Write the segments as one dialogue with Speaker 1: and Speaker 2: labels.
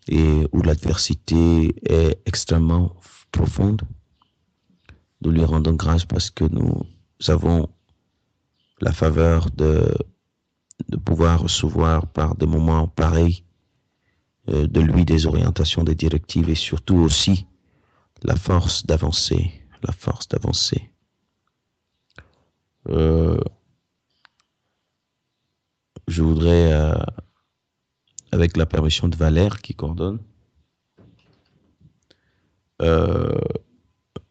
Speaker 1: et où l'adversité est extrêmement profonde. Nous lui rendons grâce parce que nous avons la faveur de pouvoir recevoir par des moments pareils de lui des orientations, des directives et surtout aussi la force d'avancer, la force d'avancer. Je voudrais, avec la permission de Valère qui coordonne,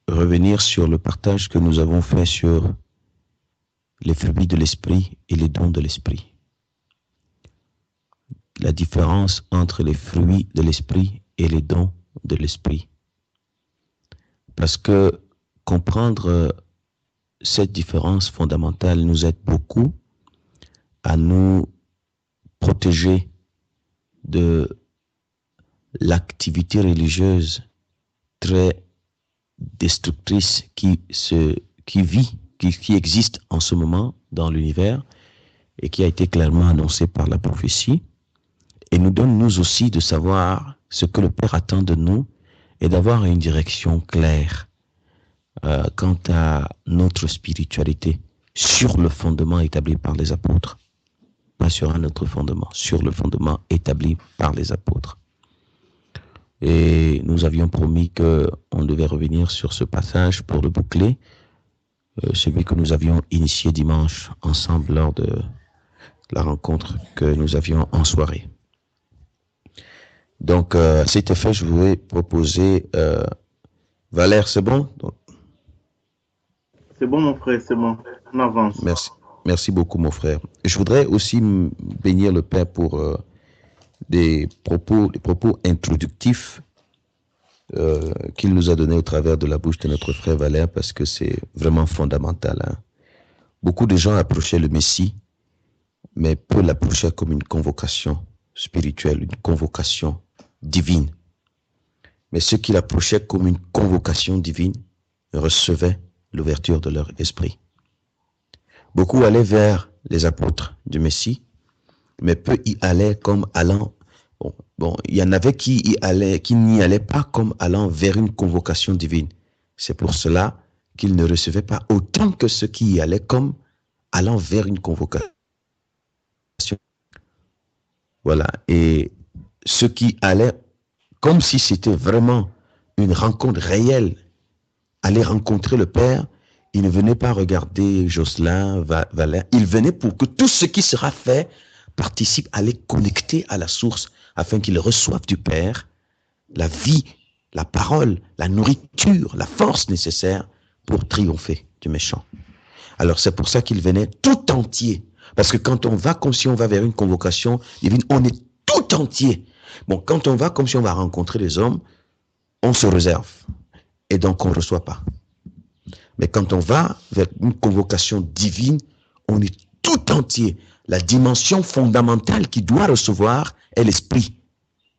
Speaker 1: revenir sur le partage que nous avons fait sur les fruits de l'esprit et les dons de l'esprit. La différence entre les fruits de l'esprit et les dons de l'esprit. Parce que comprendre cette différence fondamentale nous aide beaucoup à nous protéger de l'activité religieuse très destructrice qui existe en ce moment dans l'univers et qui a été clairement annoncée par la prophétie, et nous donne nous aussi de savoir ce que le Père attend de nous et d'avoir une direction claire quant à notre spiritualité sur le fondement établi par les apôtres. Pas sur un autre fondement, sur le fondement établi par les apôtres. Et nous avions promis qu'on devait revenir sur ce passage pour le boucler, celui que nous avions initié dimanche ensemble lors de la rencontre que nous avions en soirée. Donc, à cet effet, je voulais proposer... Valère, c'est bon?
Speaker 2: C'est bon, mon frère, c'est bon. On avance.
Speaker 1: Merci. Merci beaucoup, mon frère. Je voudrais aussi bénir le Père pour des propos introductifs qu'il nous a donnés au travers de la bouche de notre frère Valère, parce que c'est vraiment fondamental. Hein. Beaucoup de gens approchaient le Messie, mais peu l'approchaient comme une convocation spirituelle, une convocation divine. Mais ceux qui l'approchaient comme une convocation divine recevaient l'ouverture de leur esprit. Beaucoup allaient vers les apôtres du Messie, mais peu y allaient comme allant. Bon, il y en avait qui n'y allaient pas comme allant vers une convocation divine. C'est pour cela qu'ils ne recevaient pas autant que ceux qui y allaient comme allant vers une convocation. Voilà. Et ceux qui allaient comme si c'était vraiment une rencontre réelle, aller rencontrer le Père, ils ne venaient pas regarder Jocelyn, Valère, ils venaient pour que tout ce qui sera fait participe à les connecter à la source afin qu'ils reçoivent du Père la vie, la parole, la nourriture, la force nécessaire pour triompher du méchant. Alors c'est pour ça qu'ils venaient tout entier. Parce que quand on va comme si on va vers une convocation divine, on est tout entier. Bon, quand on va comme si on va rencontrer les hommes, on se réserve. Et donc on ne reçoit pas. Mais quand on va vers une convocation divine, on est tout entier. La dimension fondamentale qui doit recevoir est l'esprit.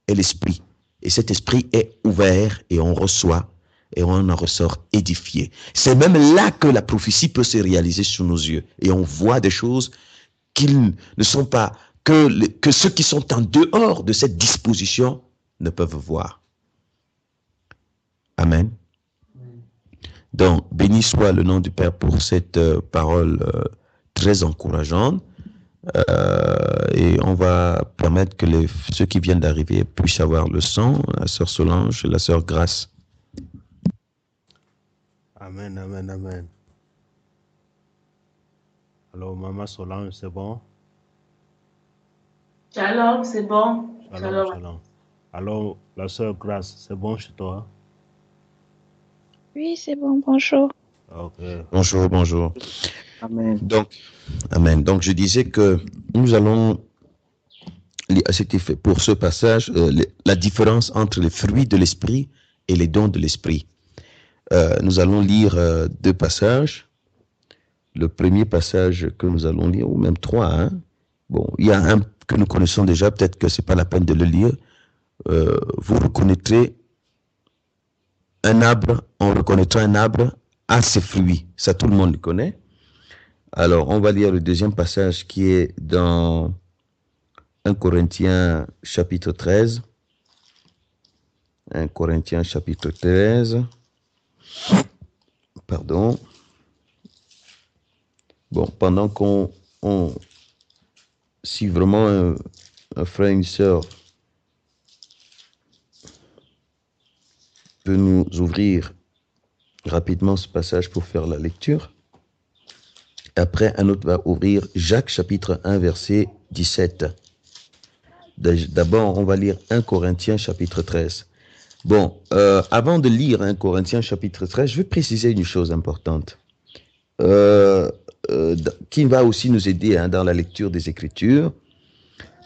Speaker 1: Et l'esprit. Et cet esprit est ouvert et on reçoit et on en ressort édifié. C'est même là que la prophétie peut se réaliser sous nos yeux. Et on voit des choses qui ne sont pas, que ceux qui sont en dehors de cette disposition ne peuvent voir. Amen. Donc, béni soit le nom du Père pour cette parole très encourageante. Et on va permettre que ceux qui viennent d'arriver puissent avoir le son. La sœur Solange, la sœur Grâce.
Speaker 3: Amen, amen, amen. Alors, Maman Solange, c'est bon?
Speaker 4: Shalom, c'est bon.
Speaker 3: Shalom, shalom. Alors, la sœur Grâce, c'est bon chez toi?
Speaker 5: Oui, c'est bon, bonjour.
Speaker 3: Okay.
Speaker 1: Bonjour, bonjour.
Speaker 2: Amen.
Speaker 1: Donc, amen. Donc, je disais que nous allons, à cet effet, pour ce passage, la différence entre les fruits de l'esprit et les dons de l'esprit. Nous allons lire deux passages. Le premier passage que nous allons lire, ou même trois, hein. Bon, il y a un que nous connaissons déjà, peut-être que ce n'est pas la peine de le lire. Vous reconnaîtrez un arbre, on reconnaîtra un arbre à ses fruits. Ça, tout le monde le connaît. Alors, on va lire le deuxième passage qui est dans 1 Corinthiens chapitre 13. 1 Corinthiens chapitre 13. Pardon. Bon, pendant si vraiment un frère et une sœur peut nous ouvrir rapidement ce passage pour faire la lecture. Après, un autre va ouvrir Jacques chapitre 1, verset 17. D'abord, on va lire 1 Corinthiens chapitre 13. Bon, avant de lire 1 Corinthiens chapitre 13, je vais préciser une chose importante qui va aussi nous aider dans la lecture des Écritures.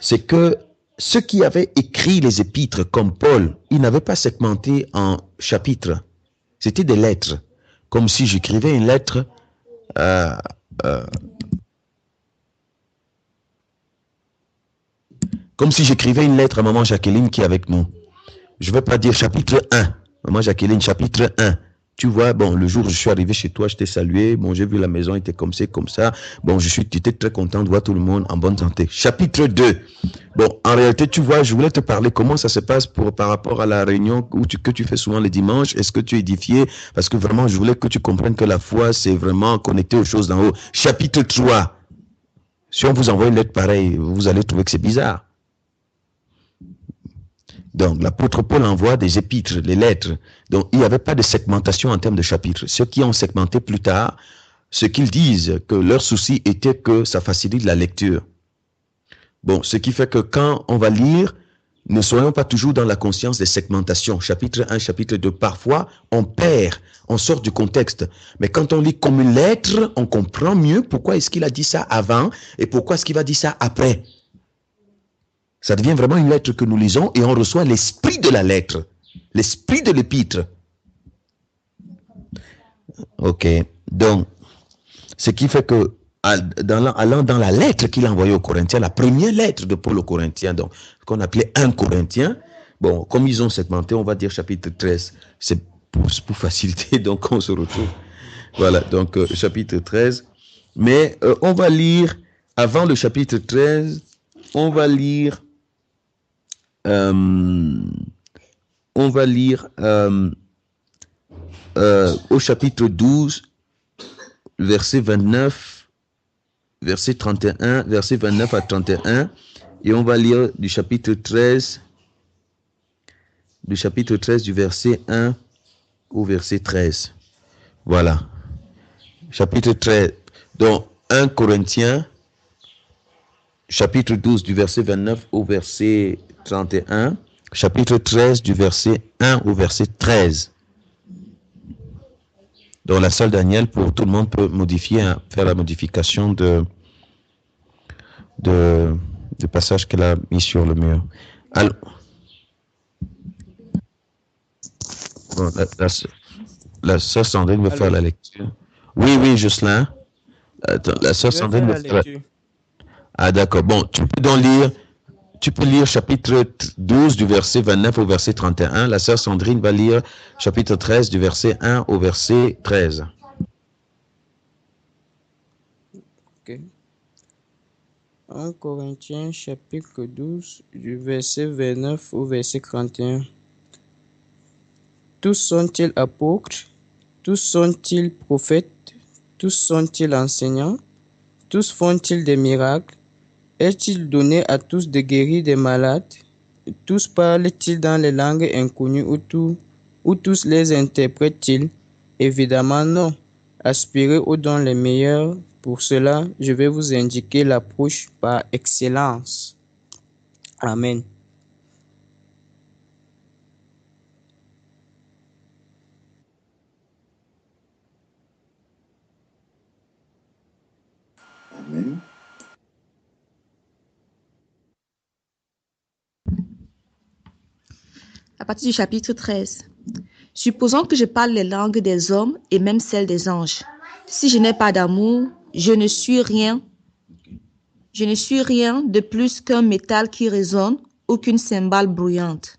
Speaker 1: C'est que ceux qui avaient écrit les épîtres comme Paul, ils n'avaient pas segmenté en chapitres. C'était des lettres. Comme si j'écrivais une lettre comme si j'écrivais une lettre à maman Jacqueline qui est avec nous. Je ne vais pas dire chapitre 1. Maman Jacqueline, chapitre 1. Tu vois, bon, le jour où je suis arrivé chez toi, je t'ai salué. Bon, j'ai vu la maison était comme ça. Bon, j'étais très content de voir tout le monde en bonne santé. Chapitre 2. Bon, en réalité, tu vois, je voulais te parler comment ça se passe par rapport à la réunion que tu fais souvent les dimanches. Est-ce que tu es édifié? Parce que vraiment, je voulais que tu comprennes que la foi, c'est vraiment connecté aux choses d'en haut. Chapitre 3. Si on vous envoie une lettre pareille, vous allez trouver que c'est bizarre. Donc, l'apôtre Paul envoie des épîtres, les lettres. Donc, il n'y avait pas de segmentation en termes de chapitres. Ceux qui ont segmenté plus tard, ce qu'ils disent, que leur souci était que ça facilite la lecture. Bon, ce qui fait que quand on va lire, ne soyons pas toujours dans la conscience des segmentations. Chapitre 1, chapitre 2, parfois, on perd, on sort du contexte. Mais quand on lit comme une lettre, on comprend mieux pourquoi est-ce qu'il a dit ça avant et pourquoi est-ce qu'il va dire ça après. Ça devient vraiment une lettre que nous lisons et on reçoit l'esprit de la lettre, l'esprit de l'épître. Ok, donc, ce qui fait que, allant dans la lettre qu'il a envoyée aux Corinthiens, la première lettre de Paul aux Corinthiens, donc, qu'on appelait 1 Corinthiens, bon, comme ils ont segmenté, on va dire chapitre 13, c'est pour faciliter, donc on se retrouve. Voilà, donc chapitre 13. Mais on va lire, avant le chapitre 13, on va lire au chapitre 12, verset 29, verset 31, verset 29 à 31, et on va lire du chapitre 13, du verset 1 au verset 13. Voilà. Chapitre 13. Donc, 1 Corinthiens, chapitre 12, du verset 29 au verset 31, chapitre 13, du verset 1 au verset 13. Donc, la salle Daniel, pour tout le monde, peut modifier, faire la modification de passage qu'elle a mis sur le mur. Alors, bon, la sœur Sandrine veut faire la lecture. Oui, Jocelyn. La sœur Sandrine veut faire la lecture. Ah, d'accord. Bon, tu peux lire chapitre 12 du verset 29 au verset 31. La sœur Sandrine va lire chapitre 13 du verset 1 au verset 13.
Speaker 4: Ok. 1 Corinthiens chapitre 12 du verset 29 au verset 31. Tous sont-ils apôtres? Tous sont-ils prophètes? Tous sont-ils enseignants? Tous font-ils des miracles? Est-il donné à tous de guérir des malades? Tous parlent-ils dans les langues inconnues ou tous les interprètent-ils? Évidemment non. Aspirez aux dons les meilleurs. Pour cela, je vais vous indiquer l'approche par excellence. Amen.
Speaker 5: Amen.
Speaker 6: À partir du chapitre 13. Supposons que je parle les langues des hommes et même celles des anges. Si je n'ai pas d'amour, je ne suis rien. Je ne suis rien de plus qu'un métal qui résonne ou qu'une cymbale bruyante.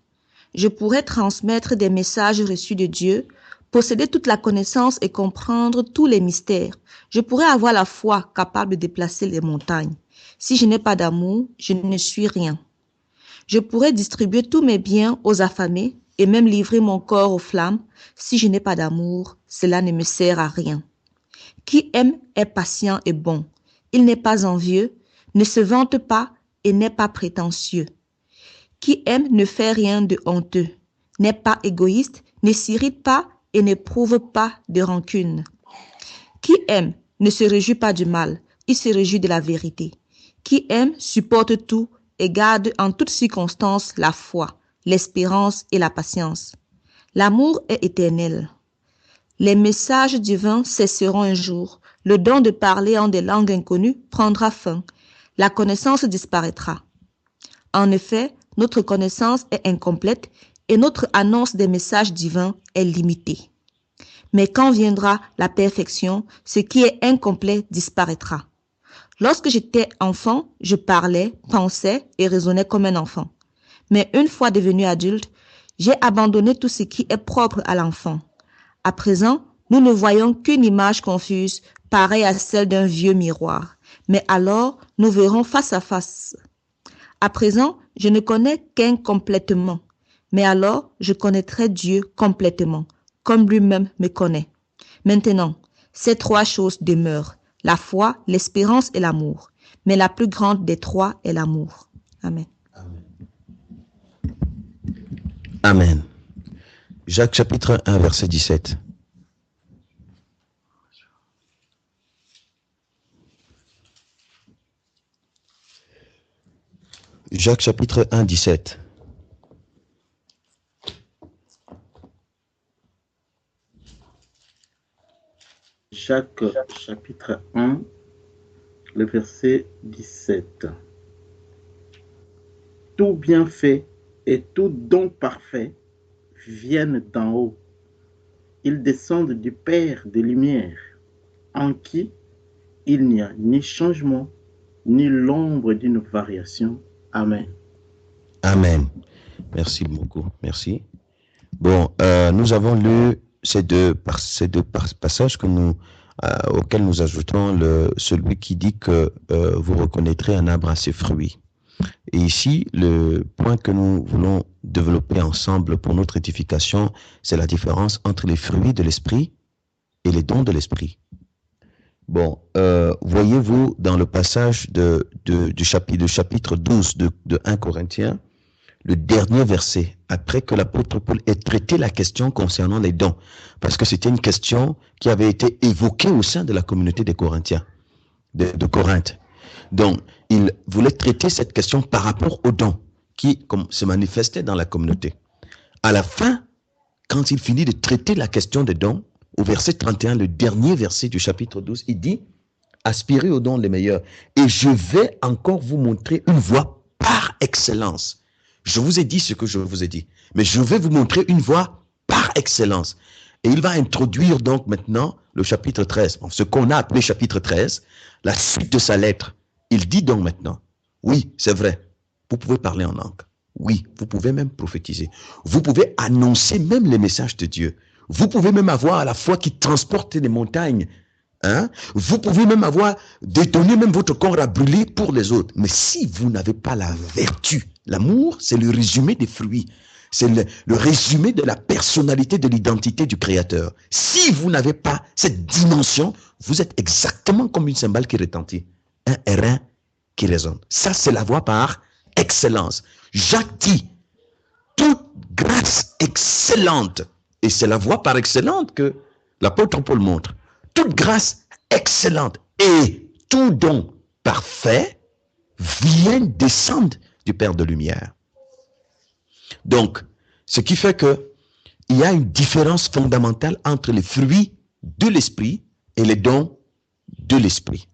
Speaker 6: Je pourrais transmettre des messages reçus de Dieu, posséder toute la connaissance et comprendre tous les mystères. Je pourrais avoir la foi capable de déplacer les montagnes. Si je n'ai pas d'amour, je ne suis rien. Je pourrais distribuer tous mes biens aux affamés et même livrer mon corps aux flammes. Si je n'ai pas d'amour, cela ne me sert à rien. Qui aime est patient et bon. Il n'est pas envieux, ne se vante pas et n'est pas prétentieux. Qui aime ne fait rien de honteux, n'est pas égoïste, ne s'irrite pas et n'éprouve pas de rancune. Qui aime ne se réjouit pas du mal, il se réjouit de la vérité. Qui aime supporte tout et garde en toutes circonstances la foi, l'espérance et la patience. L'amour est éternel. Les messages divins cesseront un jour. Le don de parler en des langues inconnues prendra fin. La connaissance disparaîtra. En effet, notre connaissance est incomplète et notre annonce des messages divins est limitée. Mais quand viendra la perfection, ce qui est incomplet disparaîtra. Lorsque j'étais enfant, je parlais, pensais et raisonnais comme un enfant. Mais une fois devenu adulte, j'ai abandonné tout ce qui est propre à l'enfant. À présent, nous ne voyons qu'une image confuse, pareille à celle d'un vieux miroir. Mais alors, nous verrons face à face. À présent, je ne connais qu'incomplètement. Mais alors, je connaîtrai Dieu complètement, comme lui-même me connaît. Maintenant, ces trois choses demeurent, la foi, l'espérance et l'amour. Mais la plus grande des trois est l'amour. Amen.
Speaker 1: Amen. Jacques chapitre 1, verset 17. Jacques chapitre 1, 17.
Speaker 2: Jacques chapitre 1, le verset 17. Tout bienfait et tout don parfait viennent d'en haut. Ils descendent du Père des Lumières, en qui il n'y a ni changement, ni l'ombre d'une variation. Amen.
Speaker 1: Amen. Merci beaucoup. Merci. Bon, nous avons lu ces deux passages auxquels nous ajoutons celui qui dit que vous reconnaîtrez un arbre à ses fruits. Et ici, le point que nous voulons développer ensemble pour notre édification, c'est la différence entre les fruits de l'esprit et les dons de l'esprit. Bon, voyez-vous dans le passage du chapitre 12 de 1 Corinthiens, le dernier verset, après que l'apôtre Paul ait traité la question concernant les dons, parce que c'était une question qui avait été évoquée au sein de la communauté des Corinthiens, de Corinthe. Donc, il voulait traiter cette question par rapport aux dons qui se manifestaient dans la communauté. À la fin, quand il finit de traiter la question des dons, au verset 31, le dernier verset du chapitre 12, il dit « Aspirez aux dons les meilleurs, et je vais encore vous montrer une voie par excellence. » Je vous ai dit ce que je vous ai dit, mais je vais vous montrer une voie par excellence. Et il va introduire donc maintenant le chapitre 13, ce qu'on a appelé chapitre 13, la suite de sa lettre. Il dit donc maintenant, oui, c'est vrai, vous pouvez parler en langue. Oui, vous pouvez même prophétiser. Vous pouvez annoncer même les messages de Dieu. Vous pouvez même avoir la foi qui transporte les montagnes. Hein? Vous pouvez même donner même votre corps à brûler pour les autres. Mais si vous n'avez pas la vertu, l'amour, c'est le résumé des fruits. C'est le résumé de la personnalité, de l'identité du Créateur. Si vous n'avez pas cette dimension, vous êtes exactement comme une cymbale qui retentit. Un airain qui résonne. Ça, c'est la voie par excellence. Jacques dit, toute grâce excellente, et c'est la voie par excellente que l'apôtre Paul montre, toute grâce excellente et tout don parfait viennent descendre du Père de lumière. Donc, ce qui fait que il y a une différence fondamentale entre les fruits de l'esprit et les dons de l'esprit.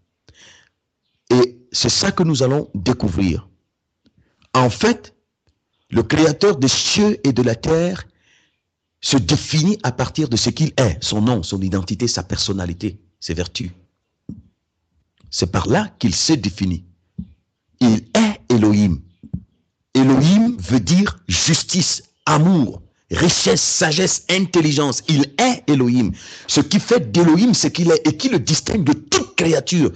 Speaker 1: Et c'est ça que nous allons découvrir. En fait, le Créateur des cieux et de la terre se définit à partir de ce qu'il est, son nom, son identité, sa personnalité, ses vertus. C'est par là qu'il s'est défini. Il est Elohim. Elohim veut dire justice, amour, richesse, sagesse, intelligence. Il est Elohim. Ce qui fait d'Elohim ce qu'il est et qui le distingue de toute créature.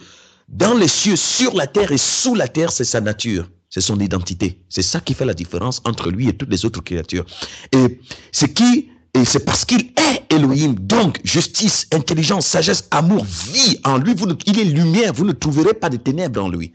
Speaker 1: Dans les cieux, sur la terre et sous la terre, c'est sa nature. C'est son identité. C'est ça qui fait la différence entre lui et toutes les autres créatures. Et c'est parce qu'il est Elohim. Donc, justice, intelligence, sagesse, amour, vie en lui. Il est lumière. Vous ne trouverez pas de ténèbres en lui.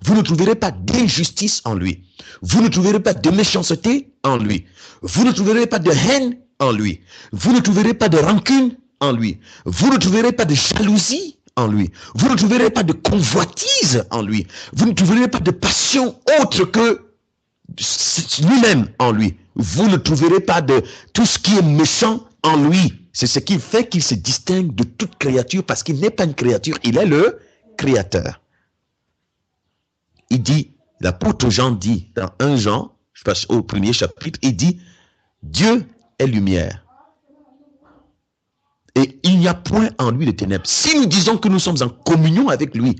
Speaker 1: Vous ne trouverez pas d'injustice en lui. Vous ne trouverez pas de méchanceté en lui. Vous ne trouverez pas de haine en lui. Vous ne trouverez pas de rancune en lui. Vous ne trouverez pas de jalousie en lui. Vous ne trouverez pas de convoitise en lui. Vous ne trouverez pas de passion autre que lui-même en lui. Vous ne trouverez pas de tout ce qui est méchant en lui. C'est ce qui fait qu'il se distingue de toute créature parce qu'il n'est pas une créature, il est le créateur. Il dit, l'apôtre Jean dit dans 1 Jean, je passe au premier chapitre, il dit, Dieu est lumière. Et il n'y a point en lui de ténèbres. Si nous disons que nous sommes en communion avec lui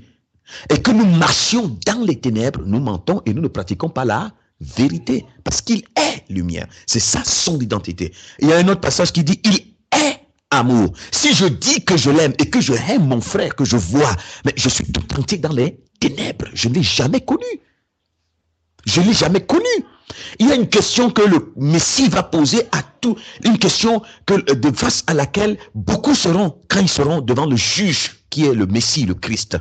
Speaker 1: et que nous marchions dans les ténèbres, nous mentons et nous ne pratiquons pas la vérité. Parce qu'il est lumière. C'est ça son identité. Il y a un autre passage qui dit, il est amour. Si je dis que je l'aime et que je aime mon frère, que je vois, mais je suis tout entier dans les ténèbres. Je ne l'ai jamais connu. Je ne l'ai jamais connu. Il y a une question que le Messie va poser à tout, une question de face à laquelle beaucoup seront, quand ils seront devant le juge qui est le Messie, le Christ.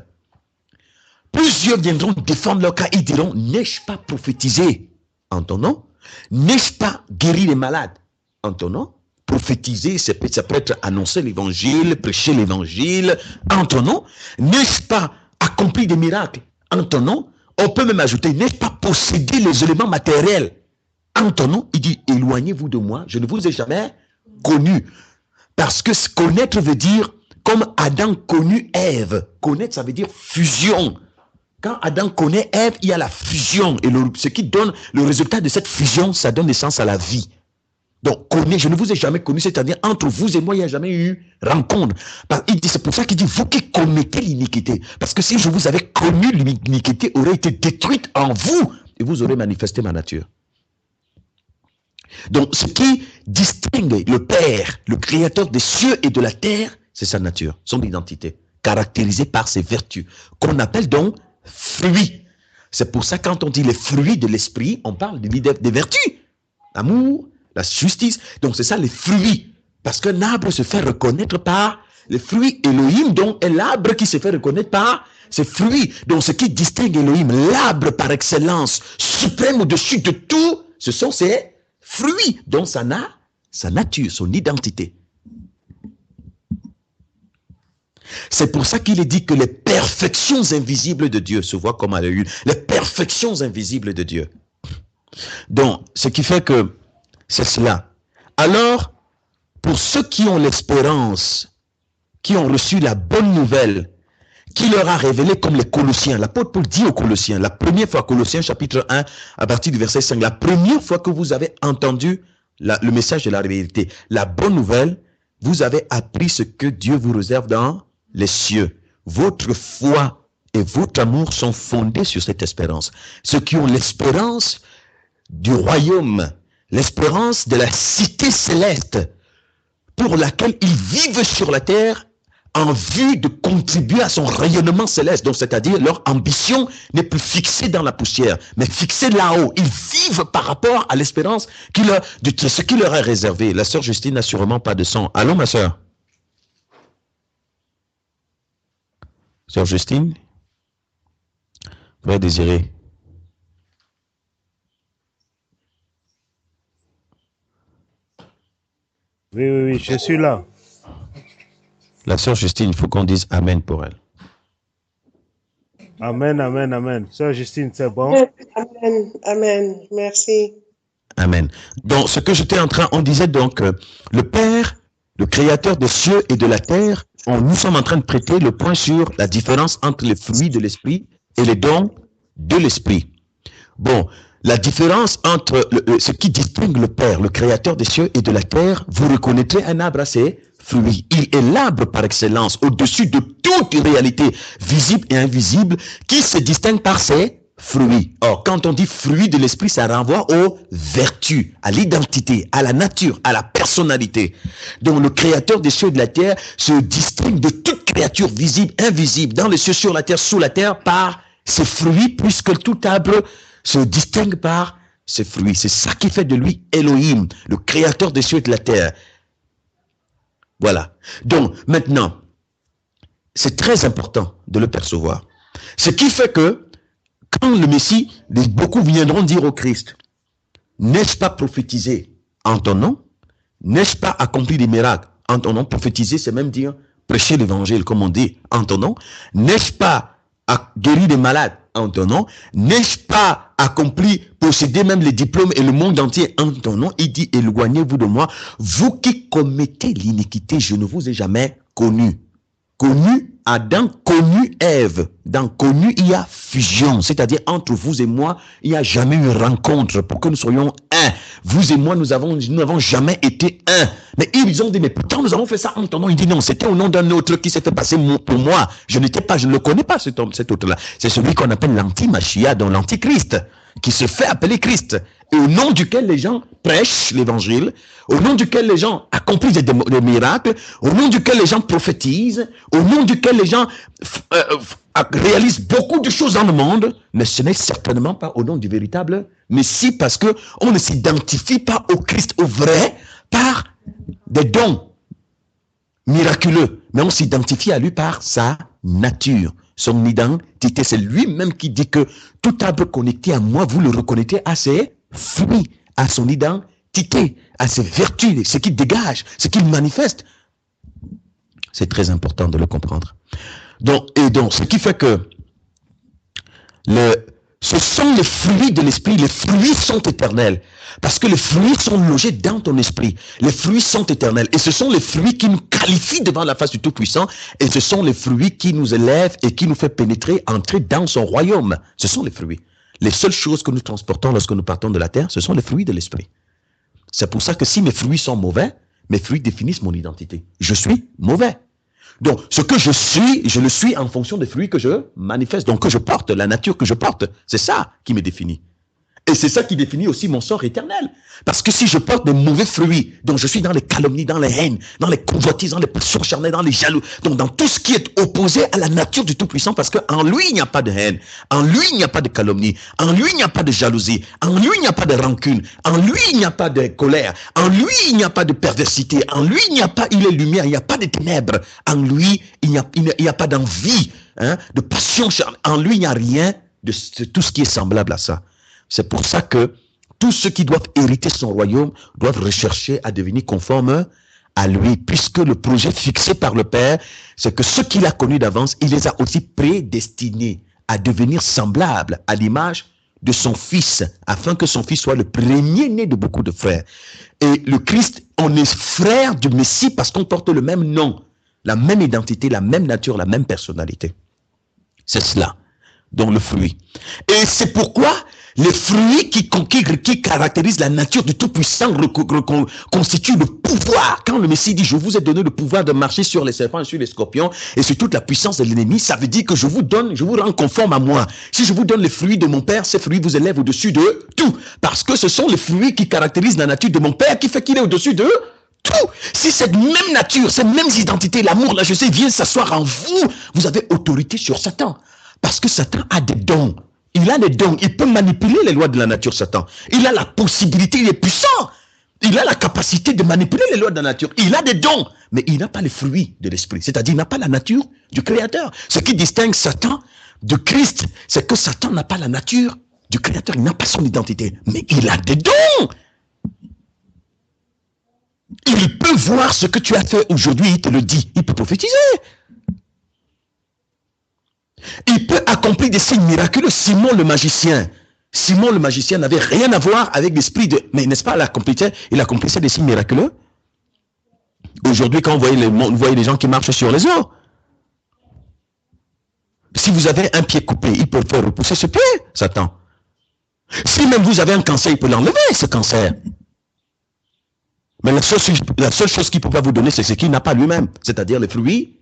Speaker 1: Plusieurs viendront défendre leur cas et diront, n'ai-je pas prophétisé en ton nom? N'ai-je pas guéri les malades en ton nom? Prophétiser, ça peut être annoncer l'évangile, prêcher l'évangile en ton nom. N'ai-je pas accompli des miracles en ton nom? On peut même ajouter, n'ai-je pas possédé les éléments matériels en ton nom? Il dit, éloignez-vous de moi, je ne vous ai jamais connu. Parce que connaître veut dire, comme Adam connut Ève. Connaître, ça veut dire fusion. Quand Adam connaît Ève, il y a la fusion. Et ce qui donne le résultat de cette fusion, ça donne naissance à la vie. Donc, je ne vous ai jamais connu, c'est-à-dire entre vous et moi, il n'y a jamais eu rencontre. Il dit, c'est pour ça qu'il dit, vous qui commettez l'iniquité. Parce que si je vous avais connu, l'iniquité aurait été détruite en vous et vous aurez manifesté ma nature. Donc, ce qui distingue le Père, le Créateur des cieux et de la terre, c'est sa nature, son identité, caractérisée par ses vertus, qu'on appelle donc fruits. C'est pour ça, quand on dit les fruits de l'esprit, on parle des vertus. L'amour, la justice. Donc, c'est ça les fruits. Parce qu'un arbre se fait reconnaître par les fruits. Elohim, donc, est l'arbre qui se fait reconnaître par ses fruits. Donc, ce qui distingue Elohim, l'arbre par excellence, suprême au-dessus de tout, ce sont ses fruits. Donc, ça a sa nature, son identité. C'est pour ça qu'il est dit que les perfections invisibles de Dieu se voient comme à l'œil. Les perfections invisibles de Dieu. Donc, ce qui fait que c'est cela. Alors, pour ceux qui ont l'espérance, qui ont reçu la bonne nouvelle, qui leur a révélé comme les Colossiens, l'apôtre Paul dit aux Colossiens, la première fois, Colossiens chapitre 1, à partir du verset 5, la première fois que vous avez entendu le message de la vérité, la bonne nouvelle, vous avez appris ce que Dieu vous réserve dans les cieux. Votre foi et votre amour sont fondés sur cette espérance. Ceux qui ont l'espérance du royaume, l'espérance de la cité céleste pour laquelle ils vivent sur la terre en vue de contribuer à son rayonnement céleste. Donc, c'est-à-dire, leur ambition n'est plus fixée dans la poussière, mais fixée là-haut. Ils vivent par rapport à l'espérance de ce qui leur est réservé. La sœur Justine n'a sûrement pas de son. Allô, ma sœur? Sœur Justine? Frère Désiré?
Speaker 3: Oui, je suis là.
Speaker 1: La sœur Justine, il faut qu'on dise Amen pour elle.
Speaker 3: Amen, amen, amen. Sœur Justine, c'est bon?
Speaker 5: Amen, amen. Merci.
Speaker 1: Amen. Donc, ce que j'étais on disait donc, le Père, le Créateur des cieux et de la terre, nous sommes en train de prêter le point sur la différence entre les fruits de l'esprit et les dons de l'esprit. Bon, la différence entre ce qui distingue le Père, le Créateur des cieux et de la terre, vous reconnaîtrez un arbre à ses fruits. Il est l'arbre par excellence, au-dessus de toute réalité visible et invisible, qui se distingue par ses fruits. Or, quand on dit fruits de l'esprit, ça renvoie aux vertus, à l'identité, à la nature, à la personnalité. Donc, le Créateur des cieux et de la terre se distingue de toute créature visible, invisible, dans les cieux, sur la terre, sous la terre, par ses fruits, puisque tout arbre se distingue par ses fruits. C'est ça qui fait de lui Elohim, le créateur des cieux et de la terre. Voilà. Donc, maintenant, c'est très important de le percevoir. Ce qui fait que, quand le Messie, beaucoup viendront dire au Christ, n'ai-je pas prophétisé en ton nom? N'ai-je pas accompli des miracles en ton nom? Prophétiser, c'est même dire prêcher l'évangile, comme on dit, en ton nom. N'ai-je pas guéri des malades en ton nom? N'ai-je pas accompli, possédé même les diplômes et le monde entier en ton nom? Il dit, éloignez-vous de moi, vous qui commettez l'iniquité, je ne vous ai jamais connu. Connu Adam, connu Ève. Dans connu, il y a fusion, c'est-à-dire entre vous et moi, il n'y a jamais eu rencontre pour que nous soyons un. Vous et moi, nous n'avons jamais été un. Mais ils ont dit, mais pourtant nous avons fait ça en ton nom. Il dit non, c'était au nom d'un autre qui s'est fait passer pour moi. Je ne le connais pas, cet autre-là. C'est celui qu'on appelle l'anti-Machia, donc l'antichrist, qui se fait appeler Christ, et au nom duquel les gens prêchent l'évangile, au nom duquel les gens accomplissent des miracles, au nom duquel les gens prophétisent, au nom duquel les gens réalisent beaucoup de choses dans le monde, mais ce n'est certainement pas au nom du véritable Messie, parce que on ne s'identifie pas au Christ, au vrai, par des dons miraculeux, mais on s'identifie à lui par sa nature. Son identité, c'est lui-même qui dit que tout arbre connecté à moi, vous le reconnaissez à ses fruits, à son identité, à ses vertus, ce qu'il dégage, ce qu'il manifeste. C'est très important de le comprendre. Donc, ce qui fait que ce sont les fruits de l'esprit, les fruits sont éternels. Parce que les fruits sont logés dans ton esprit. Les fruits sont éternels. Et ce sont les fruits qui nous qualifient devant la face du Tout-Puissant. Et ce sont les fruits qui nous élèvent et qui nous fait pénétrer, entrer dans son royaume. Ce sont les fruits. Les seules choses que nous transportons lorsque nous partons de la terre, ce sont les fruits de l'esprit. C'est pour ça que si mes fruits sont mauvais, mes fruits définissent mon identité. Je suis mauvais. Donc, ce que je suis, je le suis en fonction des fruits que je manifeste, donc que je porte, la nature que je porte. C'est ça qui me définit. Et c'est ça qui définit aussi mon sort éternel. Parce que si je porte des mauvais fruits, donc je suis dans les calomnies, dans les haines, dans les convoitises, dans les passions charnelles, dans les jaloux, donc dans tout ce qui est opposé à la nature du Tout-Puissant, parce qu'en lui, il n'y a pas de haine, en lui, il n'y a pas de calomnie, en lui, il n'y a pas de jalousie, en lui, il n'y a pas de rancune, en lui, il n'y a pas de colère, en lui, il n'y a pas de perversité, en lui, il est lumière, il n'y a pas de ténèbres, en lui, il n'y a pas d'envie, de passion charnelle, en lui, il n'y a rien de tout ce qui est semblable à ça. C'est pour ça que tous ceux qui doivent hériter son royaume doivent rechercher à devenir conformes à lui, puisque le projet fixé par le Père, c'est que ceux qu'il a connus d'avance, il les a aussi prédestinés à devenir semblables à l'image de son Fils, afin que son Fils soit le premier-né de beaucoup de frères. Et le Christ, on est frère du Messie parce qu'on porte le même nom, la même identité, la même nature, la même personnalité. C'est cela, donc le fruit. Et c'est pourquoi les fruits qui caractérisent la nature du Tout-Puissant constituent le pouvoir. Quand le Messie dit, je vous ai donné le pouvoir de marcher sur les serpents et sur les scorpions et sur toute la puissance de l'ennemi, ça veut dire que je vous rends conforme à moi. Si je vous donne les fruits de mon Père, ces fruits vous élèvent au-dessus de tout. Parce que ce sont les fruits qui caractérisent la nature de mon Père qui fait qu'il est au-dessus de tout. Si cette même nature, cette même identité, l'amour, la justice vient s'asseoir en vous, vous avez autorité sur Satan. Parce que Satan a des dons. Il a des dons, il peut manipuler les lois de la nature, Satan. Il a la possibilité, il est puissant. Il a la capacité de manipuler les lois de la nature. Il a des dons, mais il n'a pas les fruits de l'esprit. C'est-à-dire, il n'a pas la nature du Créateur. Ce qui distingue Satan de Christ, c'est que Satan n'a pas la nature du Créateur. Il n'a pas son identité, mais il a des dons. Il peut voir ce que tu as fait aujourd'hui, il te le dit. Il peut prophétiser. Il peut accomplir des signes miraculeux. Simon le magicien n'avait rien à voir avec l'esprit de... Mais n'est-ce pas, il accomplissait des signes miraculeux. Aujourd'hui, quand vous voyez les gens qui marchent sur les eaux, si vous avez un pied coupé, il peut faire repousser ce pied, Satan. Si même vous avez un cancer, il peut l'enlever, ce cancer. Mais la seule chose qu'il ne peut pas vous donner, c'est ce qu'il n'a pas lui-même, c'est-à-dire les fruits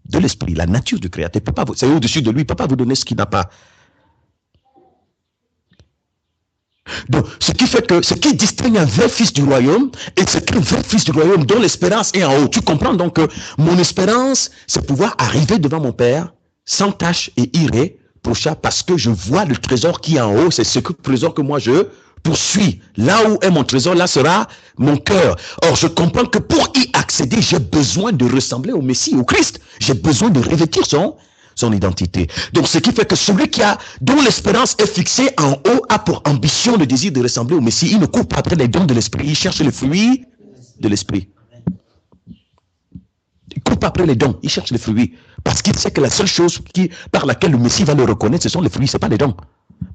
Speaker 1: de l'esprit, la nature du Créateur. C'est au-dessus de lui, il ne peut pas vous donner ce qu'il n'a pas. Donc, ce qui distingue un vrai fils du royaume, et c'est qu'un vrai fils du royaume dont l'espérance est en haut. Tu comprends donc que mon espérance, c'est pouvoir arriver devant mon Père, sans tache et iré, s'approcha parce que je vois le trésor qui est en haut. C'est ce trésor que moi je poursuis. Là où est mon trésor, là sera mon cœur. Or, je comprends que pour y accéder, j'ai besoin de ressembler au Messie, au Christ. J'ai besoin de revêtir son identité. Donc, ce qui fait que celui dont l'espérance est fixée en haut a pour ambition le désir de ressembler au Messie. Il ne court pas après les dons de l'esprit, il cherche les fruits de l'esprit. Il ne court pas après les dons, il cherche les fruits. Parce qu'il sait que la seule chose par laquelle le Messie va le reconnaître, ce sont les fruits, ce n'est pas les dons.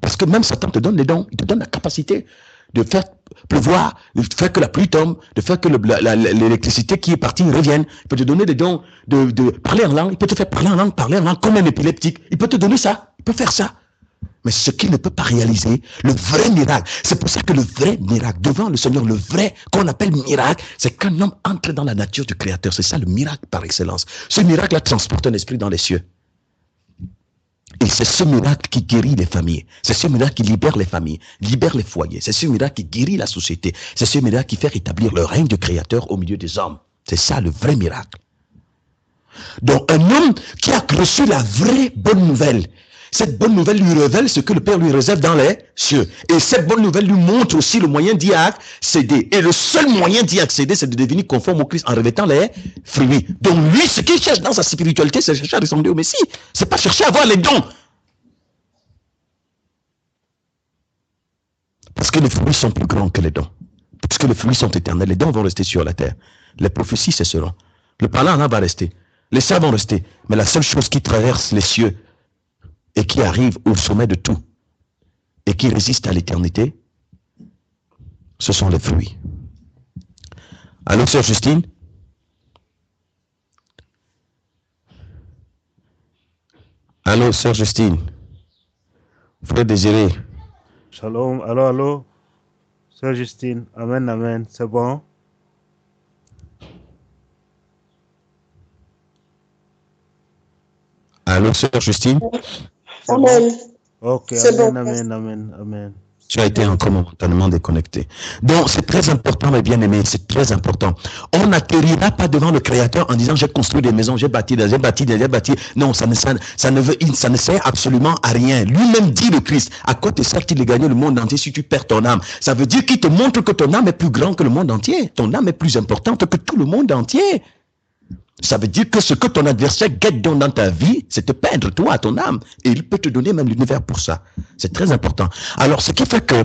Speaker 1: Parce que même Satan te donne les dons, il te donne la capacité de faire pleuvoir, de faire que la pluie tombe, de faire que l'électricité qui est partie revienne. Il peut te donner des dons de parler en langue, il peut te faire parler en langue comme un épileptique. Il peut te donner ça, il peut faire ça. Mais ce qu'il ne peut pas réaliser, le vrai miracle, c'est pour ça que le vrai miracle, devant le Seigneur, le vrai qu'on appelle miracle, c'est qu'un homme entre dans la nature du Créateur. C'est ça le miracle par excellence. Ce miracle-là transporte un esprit dans les cieux. Et c'est ce miracle qui guérit les familles. C'est ce miracle qui libère les familles, libère les foyers. C'est ce miracle qui guérit la société. C'est ce miracle qui fait rétablir le règne du Créateur au milieu des hommes. C'est ça le vrai miracle. Donc un homme qui a reçu la vraie bonne nouvelle, cette bonne nouvelle lui révèle ce que le Père lui réserve dans les cieux. Et cette bonne nouvelle lui montre aussi le moyen d'y accéder. Et le seul moyen d'y accéder, c'est de devenir conforme au Christ en revêtant les fruits. Donc lui, ce qu'il cherche dans sa spiritualité, c'est chercher à ressembler au Messie. C'est pas chercher à avoir les dons. Parce que les fruits sont plus grands que les dons. Parce que les fruits sont éternels. Les dons vont rester sur la terre. Les prophéties cesseront. Le parlant là va rester. Les saints vont rester. Mais la seule chose qui traverse les cieux et qui arrive au sommet de tout et qui résiste à l'éternité, ce sont les fruits. Allô, sœur Justine? Allô, sœur Justine? Frère Désiré?
Speaker 3: Shalom, allô, Sœur Justine, amen, amen, c'est bon?
Speaker 1: Allô, sœur Justine?
Speaker 5: Amen.
Speaker 3: Ok,
Speaker 5: C'est
Speaker 3: amen,
Speaker 5: bon.
Speaker 3: amen.
Speaker 1: Tu as été encore momentanément déconnecté. Donc, c'est très important, mes bien-aimés, c'est très important. On n'atterrira pas devant le Créateur en disant, j'ai construit des maisons, j'ai bâti. Non, ça ne sert absolument à rien. Lui-même dit le Christ, à quoi te sert-il de gagner le monde entier si tu perds ton âme? Ça veut dire qu'il te montre que ton âme est plus grande que le monde entier. Ton âme est plus importante que tout le monde entier. Ça veut dire que ce que ton adversaire guette dans ta vie, c'est te perdre, toi, ton âme. Et il peut te donner même l'univers pour ça. C'est très important. Alors, ce qui fait que,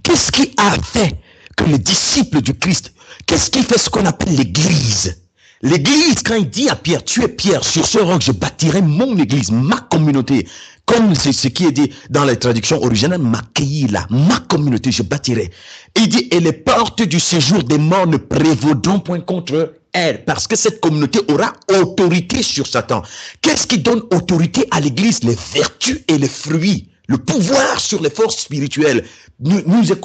Speaker 1: qu'est-ce qui a fait que les disciples du Christ, qu'est-ce qui fait ce qu'on appelle l'église? L'église, quand il dit à Pierre, tu es Pierre, sur ce roc, je bâtirai mon église, ma communauté. Comme c'est ce qui est dit dans la traduction originale, ma communauté, je bâtirai. Il dit, et les portes du séjour des morts ne prévaudront point contre elle, parce que cette communauté aura autorité sur Satan. Qu'est-ce qui donne autorité à l'église? Les vertus et les fruits. Le pouvoir sur les forces spirituelles nous est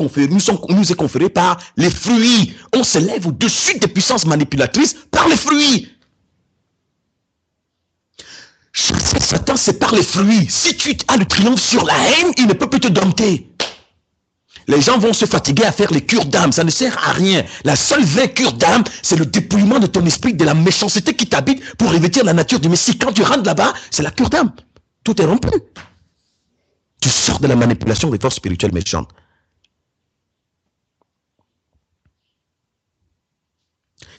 Speaker 1: conféré par les fruits. On se lève au-dessus des puissances manipulatrices par les fruits. Chasser Satan, c'est par les fruits. Si tu as le triomphe sur la haine, il ne peut plus te dompter. Les gens vont se fatiguer à faire les cures d'âme. Ça ne sert à rien. La seule vraie cure d'âme, c'est le dépouillement de ton esprit, de la méchanceté qui t'habite pour revêtir la nature du Messie. Quand tu rentres là-bas, c'est la cure d'âme. Tout est rompu. Tu sors de la manipulation des forces spirituelles méchantes.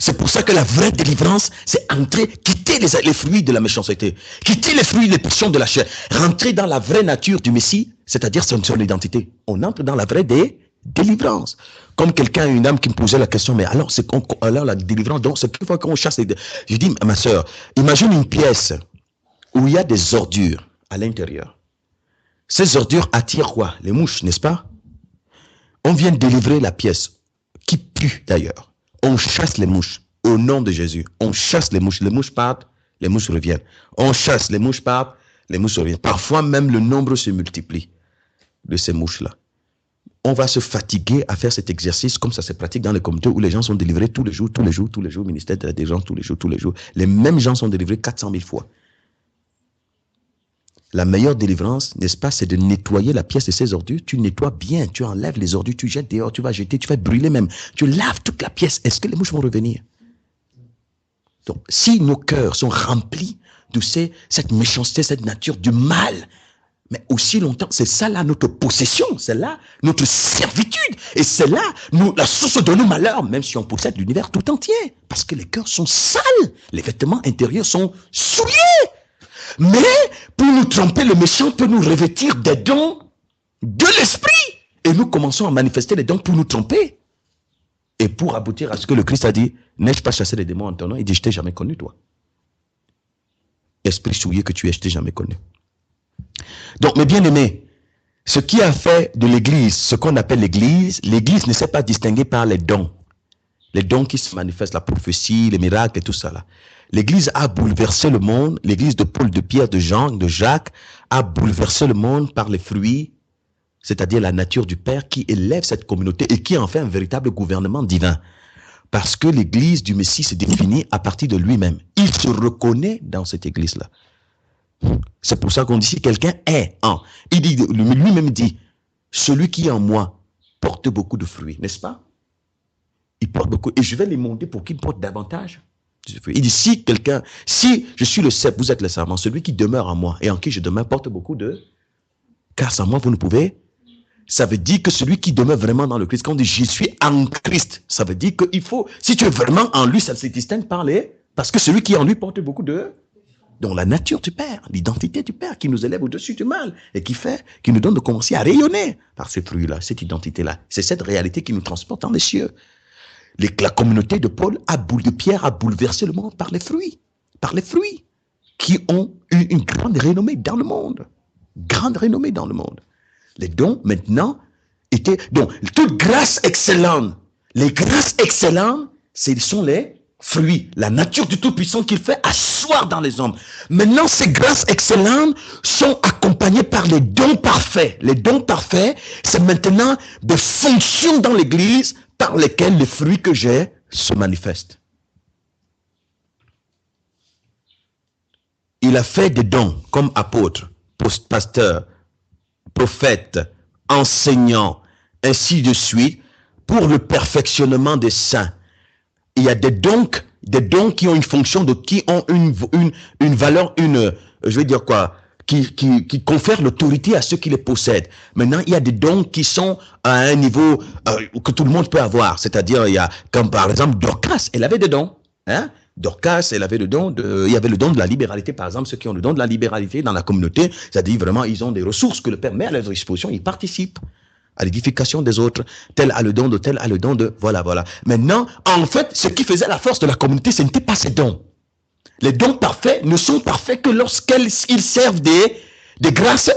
Speaker 1: C'est pour ça que la vraie délivrance, c'est entrer, quitter les fruits de la méchanceté, quitter les fruits, les passions de la chair, rentrer dans la vraie nature du Messie, c'est-à-dire son identité. On entre dans la vraie délivrance. Comme quelqu'un, une dame qui me posait la question, mais alors, alors la délivrance, donc c'est plus fois qu'on chasse les... Je dis, ma soeur, imagine une pièce où il y a des ordures à l'intérieur. Ces ordures attirent quoi? Les mouches, n'est-ce pas? On vient délivrer la pièce, qui pue d'ailleurs. On chasse les mouches au nom de Jésus. On chasse les mouches partent, les mouches reviennent. On chasse, les mouches partent, les mouches reviennent. Parfois même le nombre se multiplie de ces mouches-là. On va se fatiguer à faire cet exercice comme ça se pratique dans les communautés où les gens sont délivrés tous les jours, ministère de la délivrance tous les jours. Les mêmes gens sont délivrés 400 000 fois. La meilleure délivrance, n'est-ce pas, c'est de nettoyer la pièce de ses ordures. Tu nettoies bien, tu enlèves les ordures, tu jettes dehors, tu vas jeter, tu vas brûler même. Tu laves toute la pièce. Est-ce que les mouches vont revenir? Donc, si nos cœurs sont remplis de cette méchanceté, cette nature du mal. Mais aussi longtemps, c'est ça là notre possession, c'est là notre servitude. Et c'est là la source de nos malheurs, même si on possède l'univers tout entier. Parce que les cœurs sont sales, les vêtements intérieurs sont souillés. Mais pour nous tromper, le méchant peut nous revêtir des dons de l'esprit. Et nous commençons à manifester les dons pour nous tromper. Et pour aboutir à ce que le Christ a dit, n'ai-je pas chassé les démons en ton nom? Il dit, je t'ai jamais connu, toi. Esprit souillé que tu es, je t'ai jamais connu. Donc, mes bien-aimés, ce qui a fait de l'Église, ce qu'on appelle l'Église ne s'est pas distinguée par les dons. Les dons qui se manifestent, la prophétie, les miracles et tout ça là. L'Église a bouleversé le monde, l'Église de Paul, de Pierre, de Jean, de Jacques, a bouleversé le monde par les fruits, c'est-à-dire la nature du Père qui élève cette communauté et qui en fait un véritable gouvernement divin. Parce que l'Église du Messie se définit à partir de lui-même. Il se reconnaît dans cette Église-là. C'est pour ça qu'on dit si quelqu'un est en. Il dit, lui-même dit, celui qui est en moi porte beaucoup de fruits, n'est-ce pas? Il porte beaucoup. Et je vais les monter pour qu'il porte davantage. Il dit, si je suis le cep, vous êtes le sarment, celui qui demeure en moi et en qui je demeure porte beaucoup de. Car sans moi, vous ne pouvez. Ça veut dire que celui qui demeure vraiment dans le Christ, quand on dit je suis en Christ, ça veut dire qu'il faut, si tu es vraiment en lui, ça se distingue par parce que celui qui est en lui porte beaucoup de. Donc la nature du Père, l'identité du Père qui nous élève au-dessus du mal et qui nous donne de commencer à rayonner par ces fruits-là, cette identité-là. C'est cette réalité qui nous transporte dans les cieux. La communauté de Paul, de Pierre, a bouleversé le monde par les fruits qui ont eu une grande renommée dans le monde. Grande renommée dans le monde. Les dons, maintenant, étaient. Donc, toute grâce excellente, les grâces excellentes, ce sont les fruits, la nature du Tout-Puissant qu'il fait asseoir dans les hommes. Maintenant, ces grâces excellentes sont accompagnées par les dons parfaits. Les dons parfaits, c'est maintenant des fonctions dans l'Église par lesquelles les fruits que j'ai se manifestent. Il a fait des dons comme apôtre, pasteur, prophète, enseignant, ainsi de suite, pour le perfectionnement des saints. Il y a des dons qui ont une fonction, qui ont une valeur, je vais dire quoi, qui confèrent l'autorité à ceux qui les possèdent. Maintenant, il y a des dons qui sont à un niveau que tout le monde peut avoir. C'est-à-dire, il y a, comme par exemple, Dorcas, elle avait des dons. Hein? Dorcas, elle avait il y avait le don de la libéralité, par exemple, ceux qui ont le don de la libéralité dans la communauté, c'est-à-dire vraiment, ils ont des ressources que le Père met à leur disposition, ils participent à l'édification des autres, tel a le don de, tel a le don de, voilà. Maintenant, en fait, ce qui faisait la force de la communauté, ce n'était pas ces dons. Les dons parfaits ne sont parfaits que lorsqu'ils servent des grâces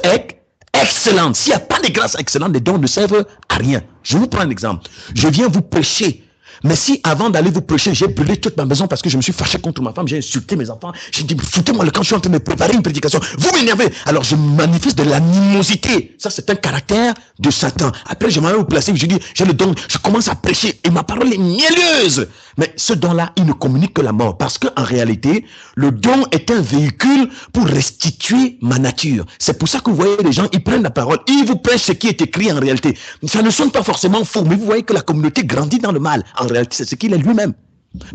Speaker 1: excellentes. S'il n'y a pas de grâces excellentes, les dons ne servent à rien. Je vous prends un exemple. Je viens vous prêcher. Mais si avant d'aller vous prêcher, j'ai brûlé toute ma maison parce que je me suis fâché contre ma femme, j'ai insulté mes enfants, j'ai dit, foutez-moi le camp, je suis en train de me préparer une prédication, vous m'énervez, alors je manifeste de l'animosité. Ça, c'est un caractère de Satan. Après, je m'en vais vous placer, je dis, j'ai le don, je commence à prêcher et ma parole est mielleuse. Mais ce don-là, il ne communique que la mort parce qu'en réalité, le don est un véhicule pour restituer ma nature. C'est pour ça que vous voyez les gens, ils prennent la parole, ils vous prêchent ce qui est écrit en réalité. Ça ne sonne pas forcément faux, mais vous voyez que la communauté grandit dans le mal. En réalité, c'est ce qu'il est lui-même.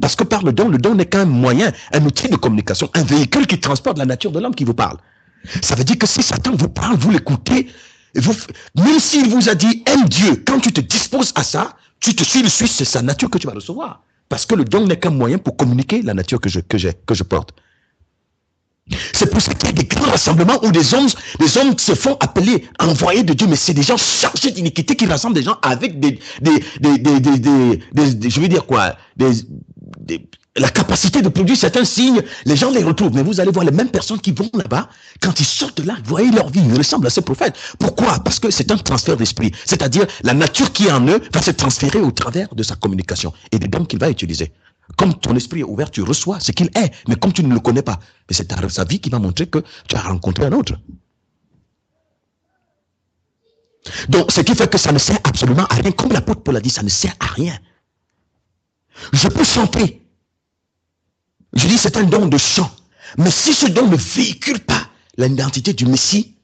Speaker 1: Parce que par le don n'est qu'un moyen, un outil de communication, un véhicule qui transporte la nature de l'homme qui vous parle. Ça veut dire que si Satan vous parle, vous l'écoutez, même s'il vous a dit aime Dieu, quand tu te disposes à ça, tu te suis, c'est sa nature que tu vas recevoir. Parce que le don n'est qu'un moyen pour communiquer la nature que je porte. C'est pour ça qu'il y a des grands rassemblements où des hommes se font appeler envoyés de Dieu, mais c'est des gens chargés d'iniquité qui rassemblent des gens avec je veux dire quoi, la capacité de produire certains signes, les gens les retrouvent. Mais vous allez voir les mêmes personnes qui vont là-bas, quand ils sortent de là, vous voyez leur vie, ils ressemblent à ces prophètes. Pourquoi? Parce que c'est un transfert d'esprit. C'est-à-dire, la nature qui est en eux va se transférer au travers de sa communication et des dons qu'il va utiliser. Comme ton esprit est ouvert, tu reçois ce qu'il est. Mais comme tu ne le connais pas, mais c'est sa vie qui va montrer que tu as rencontré un autre. Donc, ce qui fait que ça ne sert absolument à rien. Comme l'apôtre Paul a dit, ça ne sert à rien. Je peux chanter. Je dis c'est un don de chant. Mais si ce don ne véhicule pas l'identité du Messie,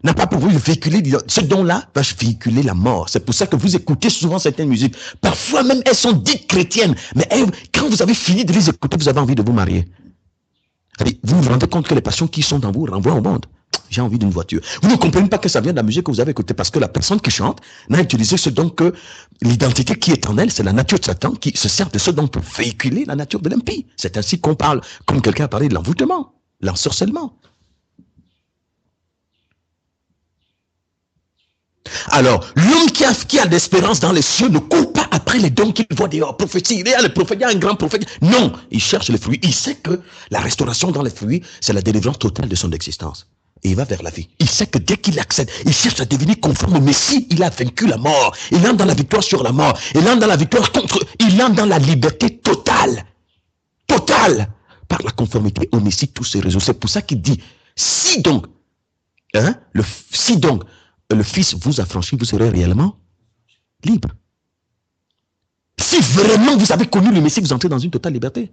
Speaker 1: n'a pas pour vous véhiculer, ce don-là va véhiculer la mort. C'est pour ça que vous écoutez souvent certaines musiques. Parfois même elles sont dites chrétiennes. Mais quand vous avez fini de les écouter, vous avez envie de vous marier. Allez, vous vous rendez compte que les passions qui sont dans vous renvoient au monde. J'ai envie d'une voiture. Vous ne comprenez pas que ça vient de la musique que vous avez écoutée parce que la personne qui chante n'a utilisé ce don que l'identité qui est en elle, c'est la nature de Satan qui se sert de ce don pour véhiculer la nature de l'impie. C'est ainsi qu'on parle, comme quelqu'un a parlé de l'envoûtement, l'ensorcellement. Alors, l'homme qui a l'espérance dans les cieux ne court pas après les dons qu'il voit dehors. Prophétie, il y a le prophète, il y a un grand prophète. Non, il cherche les fruits. Il sait que la restauration dans les fruits, c'est la délivrance totale de son existence. Et il va vers la vie. Il sait que dès qu'il accède, il cherche à devenir conforme au Messie. Il a vaincu la mort. Il entre dans la victoire sur la mort. Il entre dans la victoire contre. Il entre dans la liberté totale. Totale. Par la conformité au Messie, tous ces réseaux. C'est pour ça qu'il dit, si donc, le Fils vous a franchi, vous serez réellement libre. Si vraiment vous avez connu le Messie, vous entrez dans une totale liberté.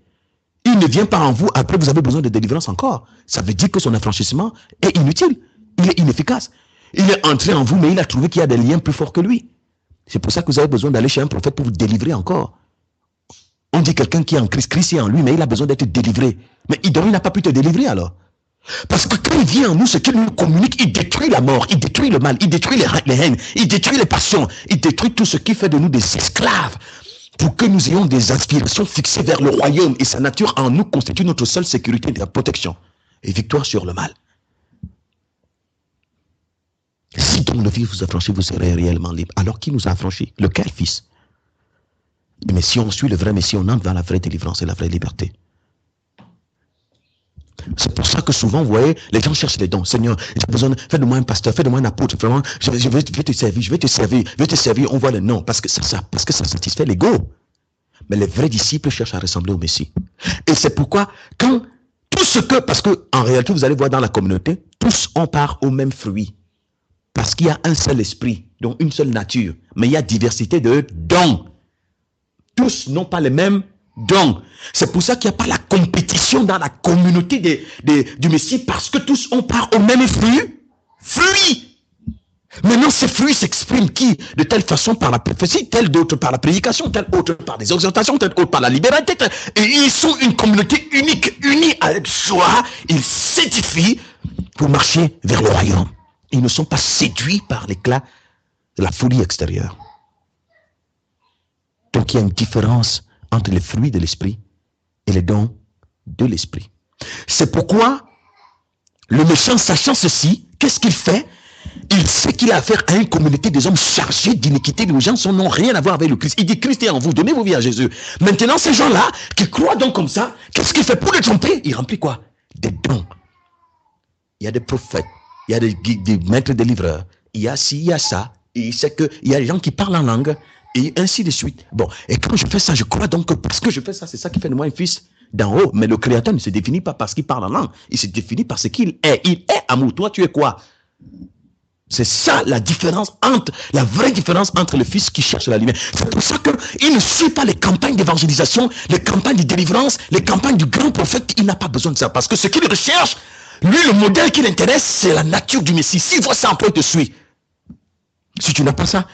Speaker 1: Il ne vient pas en vous, après vous avez besoin de délivrance encore. Ça veut dire que son affranchissement est inutile. Il est inefficace. Il est entré en vous, mais il a trouvé qu'il y a des liens plus forts que lui. C'est pour ça que vous avez besoin d'aller chez un prophète pour vous délivrer encore. On dit quelqu'un qui est en Christ, Christ est en lui, mais il a besoin d'être délivré. Mais il n'a pas pu te délivrer alors. Parce que quand il vient en nous, ce qu'il nous communique, il détruit la mort, il détruit le mal, il détruit les haines, il détruit les passions, il détruit tout ce qui fait de nous des esclaves. Pour que nous ayons des aspirations fixées vers le royaume et sa nature en nous constitue notre seule sécurité et protection et victoire sur le mal. Si donc le Fils vous a franchi, vous serez réellement libre. Alors qui nous a affranchis? Lequel Fils? Mais si on suit le vrai Messie, on entre dans la vraie délivrance et la vraie liberté. C'est pour ça que souvent, vous voyez, les gens cherchent les dons. Seigneur, j'ai besoin, fais de moi un pasteur, fais de moi un apôtre. Vraiment, je vais te servir, je vais te servir. On voit le non, parce que ça satisfait l'ego. Mais les vrais disciples cherchent à ressembler au Messie. Et c'est pourquoi, parce que, en réalité, vous allez voir dans la communauté, tous on part au même fruit. Parce qu'il y a un seul esprit, donc une seule nature. Mais il y a diversité de dons. Tous n'ont pas les mêmes dons. C'est pour ça qu'il n'y a pas la compétition dans la communauté du Messie, parce que tous on part au même fruit. Maintenant, ces fruits s'expriment qui? De telle façon par la prophétie, tel d'autre par la prédication, tel autre par des exhortations, tel autre par la liberté. Et ils sont une communauté unique, unie avec soi. Ils s'édifient pour marcher vers le royaume. Ils ne sont pas séduits par l'éclat de la folie extérieure. Donc, il y a une différence entre les fruits de l'esprit et les dons de l'esprit. C'est pourquoi le méchant, sachant ceci, qu'est-ce qu'il fait? Il sait qu'il a affaire à une communauté des hommes chargés d'iniquité. Les gens n'ont rien à voir avec le Christ. Il dit, Christ est en vous, donnez vos vies à Jésus. Maintenant, ces gens-là, qui croient donc comme ça, qu'est-ce qu'il fait pour les tromper? Il remplit quoi? Des dons. Il y a des prophètes, il y a des maîtres délivreurs, il y a ci, il y a ça. Et il sait qu'il y a des gens qui parlent en langue, et ainsi de suite. Bon, et quand je fais ça, je crois donc que parce que je fais ça, c'est ça qui fait de moi un fils d'en haut. Mais le Créateur ne se définit pas parce qu'il parle en langue. Il se définit par ce qu'il est. Il est amour. Toi, tu es quoi? C'est ça la différence la vraie différence entre le fils qui cherche la lumière. C'est pour ça qu'il ne suit pas les campagnes d'évangélisation, les campagnes de délivrance, les campagnes du grand prophète. Il n'a pas besoin de ça. Parce que ce qu'il recherche, lui, le modèle qui l'intéresse, c'est la nature du Messie. S'il voit ça, après, il te suit. Si tu n'as pas ça,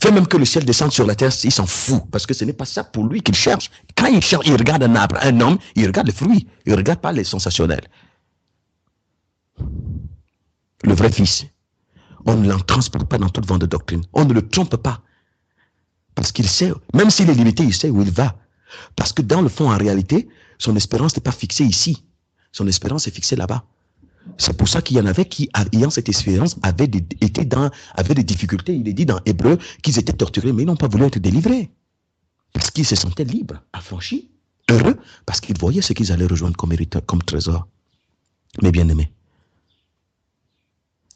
Speaker 1: fais même que le ciel descende sur la terre, il s'en fout. Parce que ce n'est pas ça pour lui qu'il cherche. Quand il cherche, il regarde un arbre, un homme, il regarde les fruits. Il ne regarde pas les sensationnels. Le vrai fils, on ne l'en transporte pas dans toute vente de doctrine. On ne le trompe pas. Parce qu'il sait, même s'il est limité, il sait où il va. Parce que dans le fond, en réalité, son espérance n'est pas fixée ici. Son espérance est fixée là-bas. C'est pour ça qu'il y en avait qui, ayant cette expérience, avaient des difficultés. Il est dit dans Hébreu qu'ils étaient torturés, mais ils n'ont pas voulu être délivrés. Parce qu'ils se sentaient libres, affranchis, heureux, parce qu'ils voyaient ce qu'ils allaient rejoindre comme trésor. Mais bien aimés,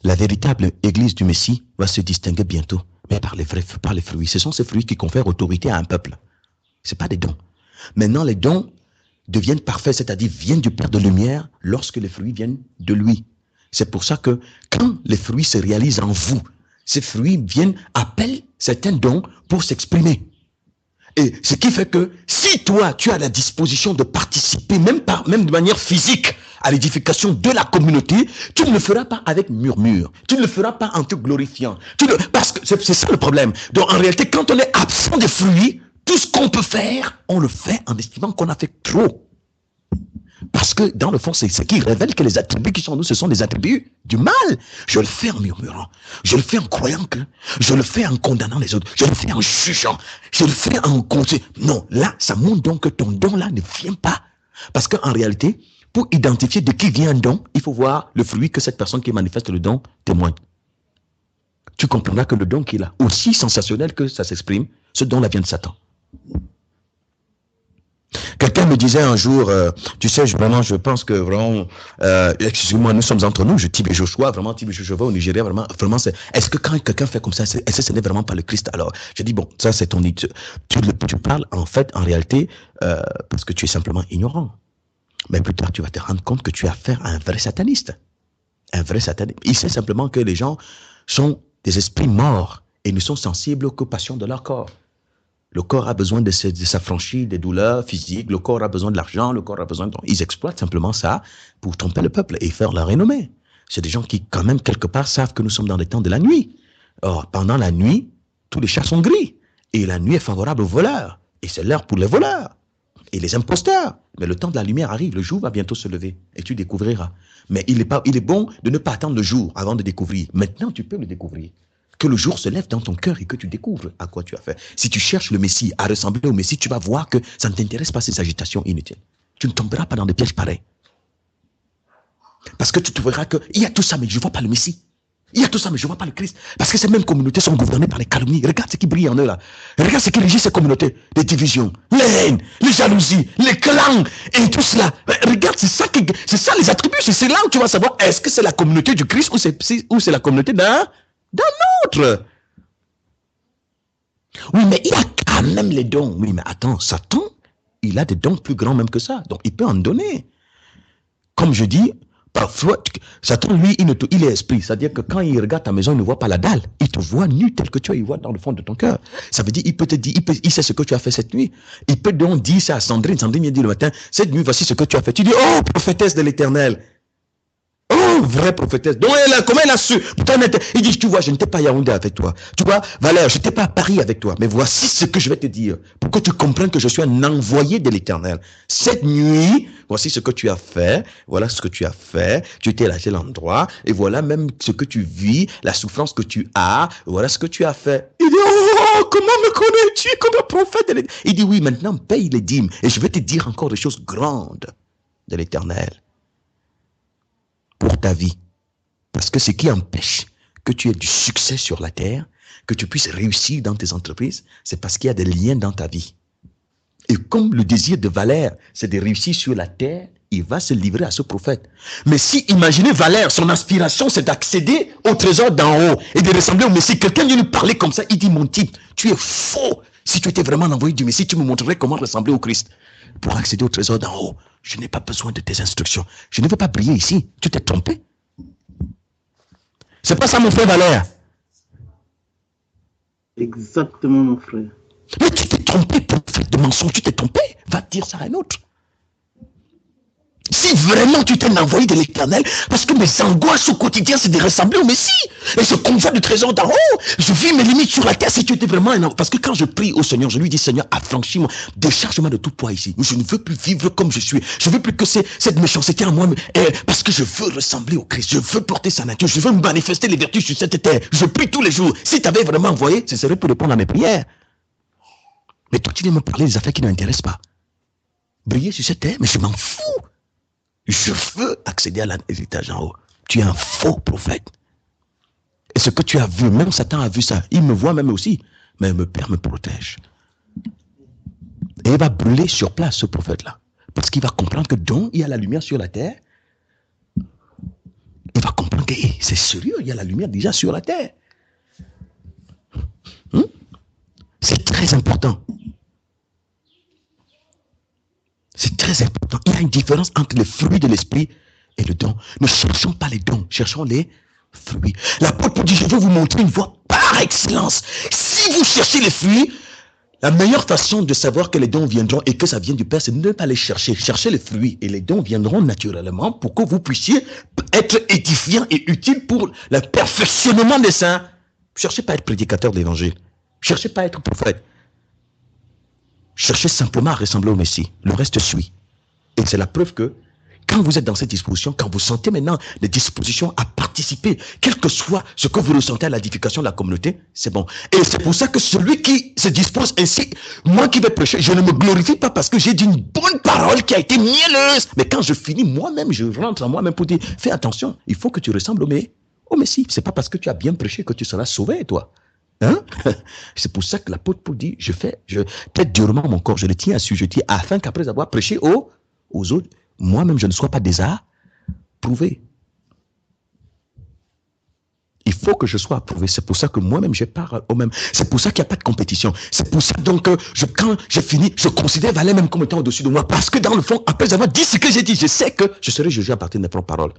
Speaker 1: la véritable église du Messie va se distinguer bientôt, mais par les fruits. Ce sont ces fruits qui confèrent autorité à un peuple. Ce n'est pas des dons. Maintenant, les dons deviennent parfaits, c'est-à-dire viennent du Père de lumière lorsque les fruits viennent de lui. C'est pour ça que quand les fruits se réalisent en vous, ces fruits appellent certains dons pour s'exprimer. Et ce qui fait que si toi, tu as la disposition de participer, même de manière physique, à l'édification de la communauté, tu ne le feras pas avec murmure. Tu ne le feras pas en te glorifiant. Parce que c'est ça le problème. Donc en réalité, quand on est absent des fruits, tout ce qu'on peut faire, on le fait en estimant qu'on a fait trop. Parce que dans le fond, c'est ce qui révèle que les attributs qui sont en nous, ce sont des attributs du mal. Je le fais en murmurant, je le fais en croyant que, je le fais en condamnant les autres, je le fais en jugeant, je le fais en compter. Non, là, ça montre donc que ton don là ne vient pas. Parce qu'en réalité, pour identifier de qui vient un don, il faut voir le fruit que cette personne qui manifeste le don témoigne. Tu comprendras que le don qu'il a, aussi sensationnel que ça s'exprime, ce don-là vient de Satan. Quelqu'un me disait un jour, tu sais, je pense que vraiment, excusez-moi, nous sommes entre nous, Tibé Joshua, vraiment, Tibé Joshua au Nigeria, vraiment, est-ce que quand quelqu'un fait comme ça, est-ce que ce n'est vraiment pas le Christ? Alors, je dis, bon, ça c'est ton idée. Tu parles, en fait, en réalité, parce que tu es simplement ignorant. Mais plus tard, tu vas te rendre compte que tu as affaire à un vrai sataniste. Un vrai sataniste. Il sait simplement que les gens sont des esprits morts et ne sont sensibles qu'aux passions de leur corps. Le corps a besoin de s'affranchir des douleurs physiques, le corps a besoin de l'argent, le corps a besoin de... Ils exploitent simplement ça pour tromper le peuple et faire leur renommée. C'est des gens qui, quand même, quelque part, savent que nous sommes dans les temps de la nuit. Or, pendant la nuit, tous les chats sont gris. Et la nuit est favorable aux voleurs. Et c'est l'heure pour les voleurs et les imposteurs. Mais le temps de la lumière arrive, le jour va bientôt se lever et tu découvriras. Mais il est bon de ne pas attendre le jour avant de découvrir. Maintenant, tu peux le découvrir. Que le jour se lève dans ton cœur et que tu découvres à quoi tu as fait. Si tu cherches le Messie, à ressembler au Messie, tu vas voir que ça ne t'intéresse pas ces agitations inutiles. Tu ne tomberas pas dans des pièges pareils. Parce que tu te verras qu'il y a tout ça, mais je ne vois pas le Messie. Il y a tout ça, mais je ne vois pas le Christ. Parce que ces mêmes communautés sont gouvernées par les calomnies. Regarde ce qui brille en eux là. Regarde ce qui régit ces communautés. Les divisions, les haines, les jalousies, les clans et tout cela. Regarde, c'est ça les attributs. C'est là où tu vas savoir est-ce que c'est la communauté du Christ ou c'est la communauté d'un autre. Oui, mais il a quand même les dons. Oui, mais attends, Satan, il a des dons plus grands même que ça. Donc, il peut en donner. Comme je dis, parfois, Satan, lui, il est esprit. C'est-à-dire que quand il regarde ta maison, il ne voit pas la dalle. Il te voit nu tel que tu es, il voit dans le fond de ton cœur. Ça veut dire, il peut te dire, il sait ce que tu as fait cette nuit. Il peut donc dire ça à Sandrine. Sandrine vient dire le matin, cette nuit, voici ce que tu as fait. Tu dis, oh, prophétesse de l'Éternel. Oh, vraie prophétesse. Donc, comment elle a su? Il dit, tu vois, je n'étais pas à Yaoundé avec toi. Tu vois, Valère, je n'étais pas à Paris avec toi. Mais voici ce que je vais te dire. Pour que tu comprennes que je suis un envoyé de l'Éternel. Cette nuit, voici ce que tu as fait. Voilà ce que tu as fait. Tu étais à tel endroit. Et voilà même ce que tu vis, la souffrance que tu as. Voilà ce que tu as fait. Il dit, oh, comment me connais-tu comme un prophète de l'Éternel? Il dit, oui, maintenant, paye les dîmes. Et je vais te dire encore des choses grandes de l'Éternel. Pour ta vie. Parce que ce qui empêche que tu aies du succès sur la terre, que tu puisses réussir dans tes entreprises, c'est parce qu'il y a des liens dans ta vie. Et comme le désir de Valère, c'est de réussir sur la terre, il va se livrer à ce prophète. Mais si, imaginez Valère, son aspiration, c'est d'accéder au trésor d'en haut et de ressembler au Messie. Quelqu'un vient lui parler comme ça, il dit, mon type, tu es faux. Si tu étais vraiment l'envoyé du Messie, tu me montrerais comment ressembler au Christ. Pour accéder au trésor d'en haut, je n'ai pas besoin de tes instructions. Je ne veux pas briller ici. Tu t'es trompé. C'est pas ça, mon frère Valère.
Speaker 2: Exactement, mon frère.
Speaker 1: Mais tu t'es trompé, prophète de mensonge. Tu t'es trompé. Va dire ça à un autre. Si vraiment tu t'es envoyé de l'Éternel, parce que mes angoisses au quotidien, c'est de ressembler au Messie. Et ce convoi de trésor d'en haut, je vis mes limites sur la terre. Si tu étais vraiment un... Parce que quand je prie au Seigneur, je lui dis, Seigneur, affranchis-moi, décharge-moi de tout poids ici. Je ne veux plus vivre comme je suis. Je ne veux plus que cette méchanceté en moi, parce que je veux ressembler au Christ. Je veux porter sa nature. Je veux manifester les vertus sur cette terre. Je prie tous les jours. Si tu avais vraiment envoyé, ce serait pour répondre à mes prières. Mais toi, tu viens me parler des affaires qui ne m'intéressent pas. Briller sur cette terre, mais je m'en fous. Je veux accéder à l'héritage en haut. Tu es un faux prophète. Et ce que tu as vu, même Satan a vu ça. Il me voit même aussi. Mais mon Père me protège. Et il va brûler sur place ce prophète-là. Parce qu'il va comprendre que donc il y a la lumière sur la terre. Il va comprendre que c'est sérieux, il y a la lumière déjà sur la terre. C'est très important. C'est très important. Il y a une différence entre les fruits de l'esprit et le don. Ne cherchons pas les dons, cherchons les fruits. L'apôtre dit, je veux vous montrer une voie par excellence. Si vous cherchez les fruits, la meilleure façon de savoir que les dons viendront et que ça vient du Père, c'est de ne pas les chercher. Cherchez les fruits et les dons viendront naturellement pour que vous puissiez être édifiant et utile pour le perfectionnement des saints. Cherchez pas à être prédicateur de l'évangile. Cherchez pas à être prophète. Cherchez simplement à ressembler au Messie. Le reste suit. Et c'est la preuve que Quand vous êtes dans cette disposition, quand vous sentez maintenant des dispositions à participer, quel que soit ce que vous ressentez à l'édification de la communauté, c'est bon. Et c'est pour ça que celui qui se dispose ainsi, moi qui vais prêcher, je ne me glorifie pas parce que j'ai dit une bonne parole qui a été mielleuse. Mais quand je finis moi-même, je rentre en moi-même pour dire, fais attention, il faut que tu ressembles au Messie. C'est pas parce que tu as bien prêché que tu seras sauvé, toi. Hein? C'est pour ça que l'apôtre Paul dit, je peut-être durement mon corps, je le tiens assujetti, afin qu'après avoir prêché aux autres, moi-même je ne sois pas désapprouvé. Il faut que je sois approuvé. C'est pour ça que moi-même je parle au même. C'est pour ça qu'il n'y a pas de compétition. C'est pour ça donc que quand j'ai fini, je considère Valère même comme étant au-dessus de moi. Parce que dans le fond, après avoir dit ce que j'ai dit, je sais que je serai jugé à partir de mes propres paroles.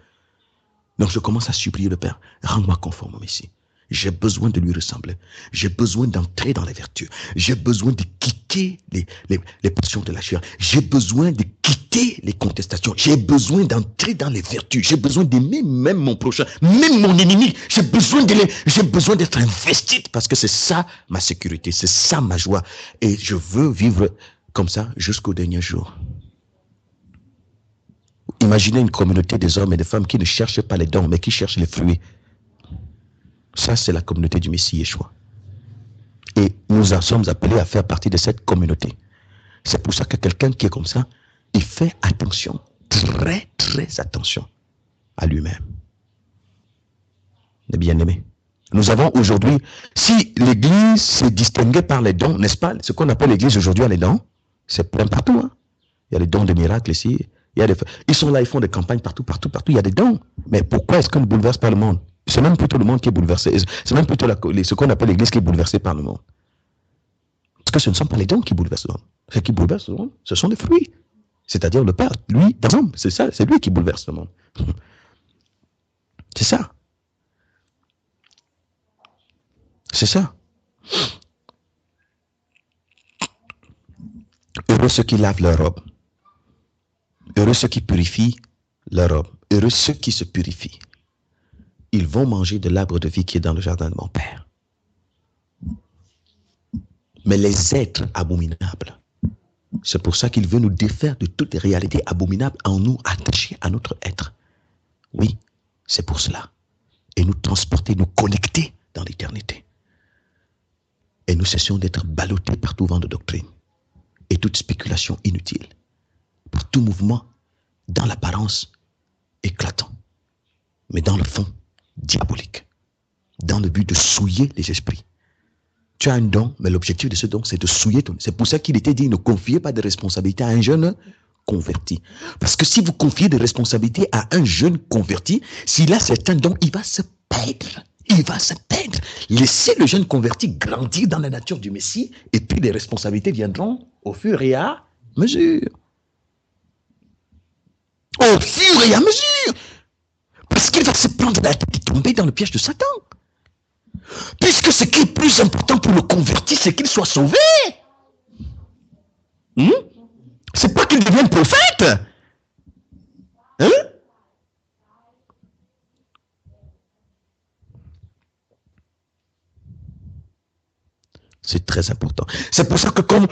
Speaker 1: Donc je commence à supplier le Père, rends-moi conforme au Messie. J'ai besoin de lui ressembler. J'ai besoin d'entrer dans les vertus. J'ai besoin de quitter les passions de la chair. J'ai besoin de quitter les contestations. J'ai besoin d'entrer dans les vertus. J'ai besoin d'aimer même mon prochain, même mon ennemi. J'ai besoin d'être investi parce que c'est ça ma sécurité, c'est ça ma joie. Et je veux vivre comme ça jusqu'au dernier jour. Imaginez une communauté des hommes et des femmes qui ne cherchent pas les dons, mais qui cherchent les fruits. Ça, c'est la communauté du Messie Yeshua. Et nous en sommes appelés à faire partie de cette communauté. C'est pour ça que quelqu'un qui est comme ça, il fait attention, très, très attention à lui-même. Les bien-aimés. Nous avons aujourd'hui, si l'Église s'est distinguée par les dons, n'est-ce pas? Ce qu'on appelle l'Église aujourd'hui a les dons, c'est plein partout. Hein? Il y a les dons de miracles ici. Ils sont là, ils font des campagnes partout. Il y a des dons. Mais pourquoi est-ce qu'on ne bouleverse pas le monde? C'est même plutôt le monde qui est bouleversé. C'est même plutôt ce qu'on appelle l'Église qui est bouleversée par le monde. Parce que ce ne sont pas les dons qui bouleversent le monde. Ce qui bouleverse le monde, ce sont les fruits. C'est-à-dire le Père, lui, d'ensemble, c'est ça, c'est lui qui bouleverse le monde. C'est ça. C'est ça. Heureux ceux qui lavent leur robe. Heureux ceux qui purifient leur robe. Heureux ceux qui se purifient. Ils vont manger de l'arbre de vie qui est dans le jardin de mon Père. Mais les êtres abominables, c'est pour ça qu'il veut nous défaire de toutes les réalités abominables en nous attachés à notre être. Oui, c'est pour cela. Et nous transporter, nous connecter dans l'éternité. Et nous cessions d'être ballottés par tout vent de doctrine et toute spéculation inutile, par tout mouvement dans l'apparence éclatant, mais dans le fond diabolique, dans le but de souiller les esprits. Tu as un don, mais l'objectif de ce don, c'est de souiller ton... C'est pour ça qu'il était dit, ne confiez pas de responsabilité à un jeune converti. Parce que si vous confiez des responsabilités à un jeune converti, s'il a certains dons, il va se perdre. Il va se perdre. Laissez le jeune converti grandir dans la nature du Messie, et puis les responsabilités viendront au fur et à mesure. Au fur et à mesure. Parce qu'il va se prendre la tête et tomber dans le piège de Satan. Puisque ce qui est plus important pour le converti, c'est qu'il soit sauvé. C'est pas qu'il devienne prophète. Hein? C'est très important. C'est pour ça que comme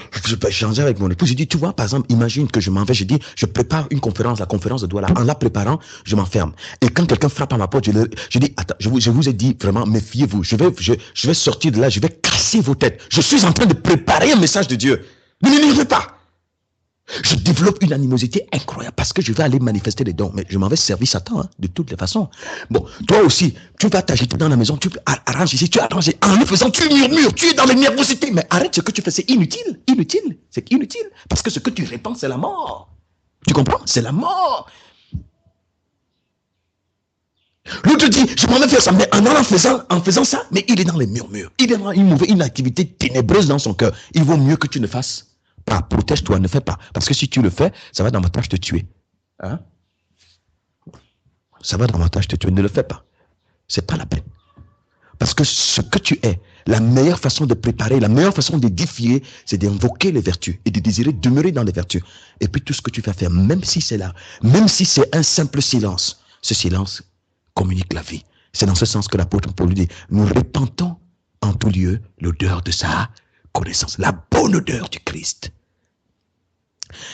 Speaker 1: j'en ai avec mon épouse, je dis, tu vois, par exemple, imagine que je m'en vais, je dis, je prépare une conférence, la conférence de Douala. En la préparant, je m'enferme. Et quand quelqu'un frappe à ma porte, je dis, attends, je vous ai dit vraiment, méfiez-vous. Je vais sortir de là, je vais casser vos têtes. Je suis en train de préparer un message de Dieu. Ne m'énervez pas. Je développe une animosité incroyable parce que je vais aller manifester les dons. Mais je m'en vais servir Satan, hein, de toutes les façons. Bon, toi aussi, tu vas t'agiter dans la maison, tu arranges ici, tu arranges. En le faisant, tu murmures, tu es dans les nervosités. Mais arrête ce que tu fais, c'est inutile. Inutile. C'est inutile. Parce que ce que tu répands, c'est la mort. Tu comprends? C'est la mort. L'autre dit, je m'en vais faire ça. Mais en faisant ça, mais il est dans les murmures. Il est dans une activité ténébreuse dans son cœur. Il vaut mieux que tu ne fasses pas. Protège-toi, ne fais pas. Parce que si tu le fais, ça va davantage te tuer. Hein? Ça va davantage te tuer. Ne le fais pas. C'est pas la peine. Parce que ce que tu es, la meilleure façon de préparer, la meilleure façon d'édifier, c'est d'invoquer les vertus et de désirer demeurer dans les vertus. Et puis tout ce que tu vas faire, même si c'est là, même si c'est un simple silence, ce silence communique la vie. C'est dans ce sens que l'apôtre Paul dit, nous répandons en tout lieu l'odeur de sa connaissance, la bonne odeur du Christ.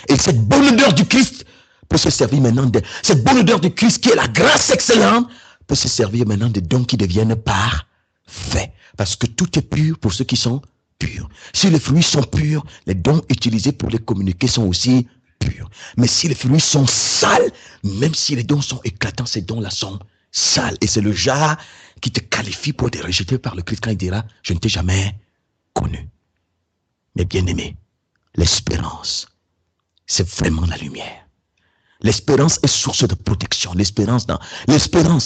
Speaker 1: Et cette bonne odeur du Christ, peut se servir maintenant de cette bonne odeur de Christ qui est la grâce excellente, peut se servir maintenant de dons qui deviennent parfaits. Parce que tout est pur pour ceux qui sont purs. Si les fruits sont purs, les dons utilisés pour les communiquer sont aussi purs. Mais si les fruits sont sales, même si les dons sont éclatants, ces dons-là sont sales. Et c'est le genre qui te qualifie pour être rejeté par le Christ quand il dira, je ne t'ai jamais connu. Mais bien aimé, l'espérance, c'est vraiment la lumière. L'espérance est source de protection. L'espérance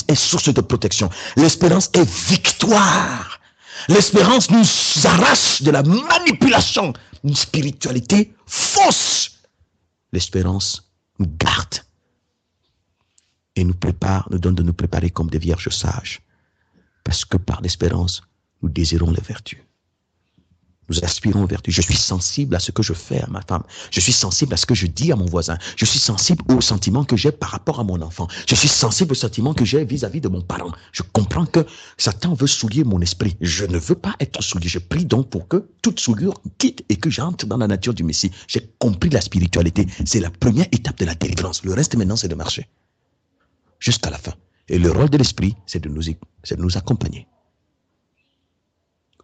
Speaker 1: est source de protection. L'espérance est victoire. L'espérance nous arrache de la manipulation, une spiritualité fausse. L'espérance nous garde et nous prépare, nous donne de nous préparer comme des vierges sages. Parce que par l'espérance, nous désirons les vertus. Nous aspirons aux vertus. Je suis sensible à ce que je fais à ma femme. Je suis sensible à ce que je dis à mon voisin. Je suis sensible aux sentiments que j'ai par rapport à mon enfant. Je suis sensible aux sentiments que j'ai vis-à-vis de mon parent. Je comprends que Satan veut souiller mon esprit. Je ne veux pas être souillé. Je prie donc pour que toute souillure quitte et que j'entre dans la nature du Messie. J'ai compris la spiritualité. C'est la première étape de la délivrance. Le reste maintenant, c'est de marcher jusqu'à la fin. Et le rôle de l'esprit, c'est de nous accompagner.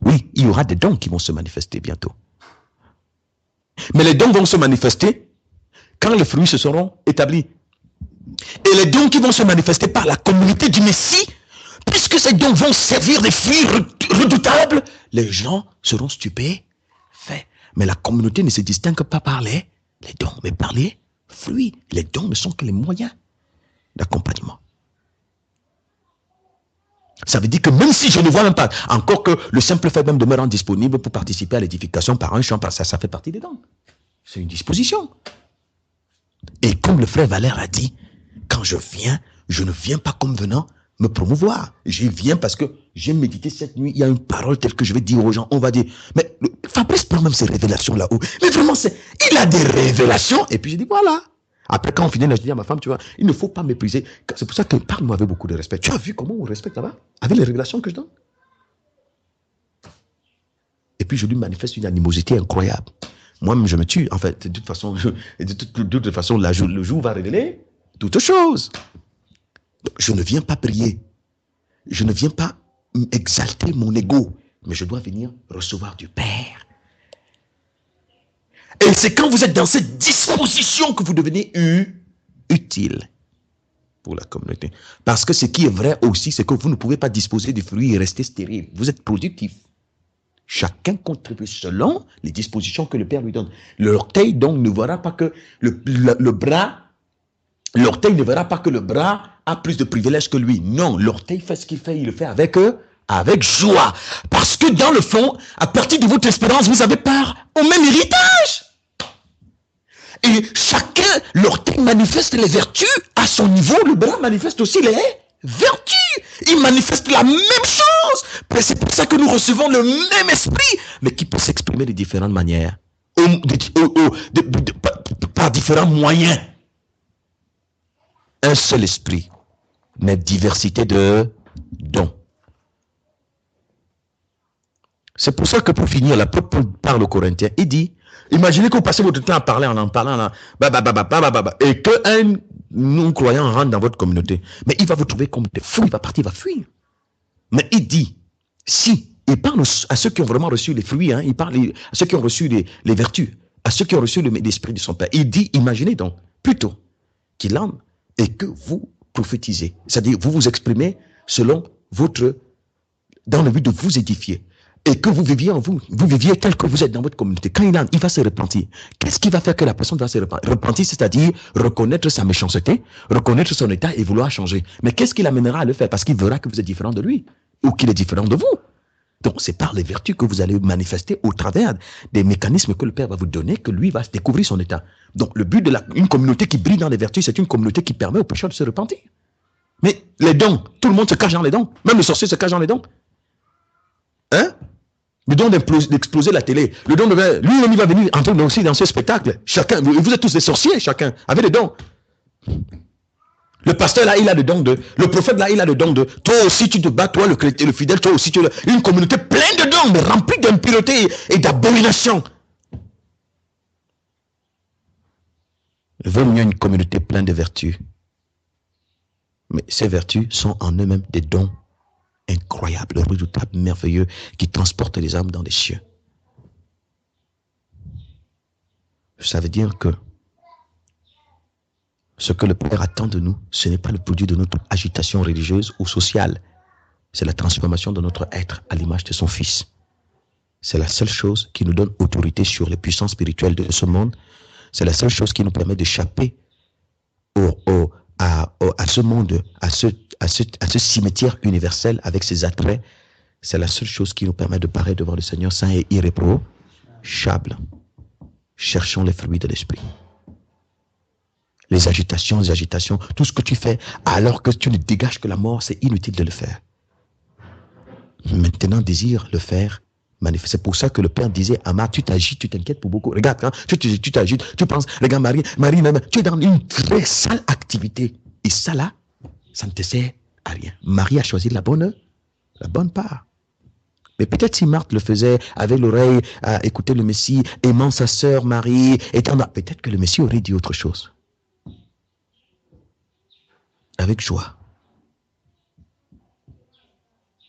Speaker 1: Oui, il y aura des dons qui vont se manifester bientôt. Mais les dons vont se manifester quand les fruits se seront établis. Et les dons qui vont se manifester par la communauté du Messie, puisque ces dons vont servir des fruits redoutables, les gens seront stupéfaits. Mais la communauté ne se distingue pas par les dons, mais par les fruits. Les dons ne sont que les moyens d'accompagnement. Ça veut dire que même si je ne vois même pas, encore que le simple fait même de me rendre disponible pour participer à l'édification par un chant, ça fait partie des dons. C'est une disposition. Et comme le frère Valère a dit, quand je viens, je ne viens pas comme venant me promouvoir. Je viens parce que j'ai médité cette nuit, il y a une parole telle que je vais dire aux gens, on va dire, mais Fabrice prend même ses révélations là-haut. Mais vraiment, il a des révélations. Et puis je dis, voilà. Après, quand on finit, je dis à ma femme, tu vois, il ne faut pas mépriser. C'est pour ça que parle-moi avec beaucoup de respect. Tu as vu comment on respecte là-bas? Avec les révélations que je donne. Et puis, je lui manifeste une animosité incroyable. Moi-même, je me tue. En fait, de toute façon, le jour va révéler toute chose. Donc, je ne viens pas prier. Je ne viens pas exalter mon ego. Mais je dois venir recevoir du Père. Et c'est quand vous êtes dans cette disposition que vous devenez utile pour la communauté. Parce que ce qui est vrai aussi, c'est que vous ne pouvez pas disposer du fruit et rester stérile. Vous êtes productif. Chacun contribue selon les dispositions que le Père lui donne. L'orteil, donc, ne verra pas que le bras, l'orteil ne verra pas que le bras a plus de privilèges que lui. Non, l'orteil fait ce qu'il fait, il le fait avec joie. Parce que dans le fond, à partir de votre espérance, vous avez part au même héritage. Et chacun, l'orteil manifeste les vertus à son niveau, le bras manifeste aussi les vertus. Il manifeste la même chose. C'est pour ça que nous recevons le même esprit, mais qui peut s'exprimer de différentes manières, par différents moyens. Un seul esprit, mais diversité de dons. C'est pour ça que pour finir, l'apôtre parle aux Corinthiens, il dit, imaginez que vous passez votre temps à parler en parlant, et qu'un non-croyant rentre dans votre communauté. Mais il va vous trouver comme des fous, il va partir, il va fuir. Mais il dit, il parle à ceux qui ont vraiment reçu les fruits, il parle à ceux qui ont reçu les vertus, à ceux qui ont reçu l'esprit de son Père. Il dit, imaginez donc, plutôt qu'il entre et que vous prophétisez. C'est-à-dire, vous vous exprimez selon dans le but de vous édifier. Et que vous viviez en vous viviez tel que vous êtes dans votre communauté. Quand il entre, il va se repentir. Qu'est-ce qui va faire que la personne va se repentir? Repentir, c'est-à-dire reconnaître sa méchanceté, reconnaître son état et vouloir changer. Mais qu'est-ce qui l'amènera à le faire? Parce qu'il verra que vous êtes différent de lui, ou qu'il est différent de vous. Donc, c'est par les vertus que vous allez manifester au travers des mécanismes que le Père va vous donner, que lui va découvrir son état. Donc, le but une communauté qui brille dans les vertus, c'est une communauté qui permet aux pécheurs de se repentir. Mais les dons, tout le monde se cache dans les dons. Même le sorcier se cache dans les dons. Hein? Le don d'exploser la télé. Le don lui-même, il va venir entrer aussi dans ce spectacle. Chacun, vous êtes tous des sorciers, chacun, avec des dons. Le pasteur là, il a le don le prophète là, il a le don toi aussi tu te bats, toi le chrétien, le fidèle, toi aussi tu as une communauté pleine de dons, mais remplie d'impureté et d'abomination. veut mieux une communauté pleine de vertus. Mais ces vertus sont en eux-mêmes des dons incroyables, redoutables, merveilleux, qui transportent les âmes dans les cieux. Ça veut dire que ce que le Père attend de nous, ce n'est pas le produit de notre agitation religieuse ou sociale. C'est la transformation de notre être à l'image de son Fils. C'est la seule chose qui nous donne autorité sur les puissances spirituelles de ce monde. C'est la seule chose qui nous permet d'échapper à ce monde, à ce cimetière universel avec ses attraits. C'est la seule chose qui nous permet de paraître devant le Seigneur saint et irréprochable. Cherchons les fruits de l'esprit. Les agitations, tout ce que tu fais alors que tu ne dégages que la mort, c'est inutile de le faire. Maintenant, désire le faire. C'est pour ça que le Père disait à Marc, tu t'agites, tu t'inquiètes pour beaucoup. Regarde, quand tu t'agites, tu penses, regarde Marie même, tu es dans une très sale activité. Et ça là, ça ne te sert à rien. Marie a choisi la bonne part. Mais peut-être si Marthe le faisait avec l'oreille à écouter le Messie, aimant sa sœur Marie, peut-être que le Messie aurait dit autre chose. Avec joie.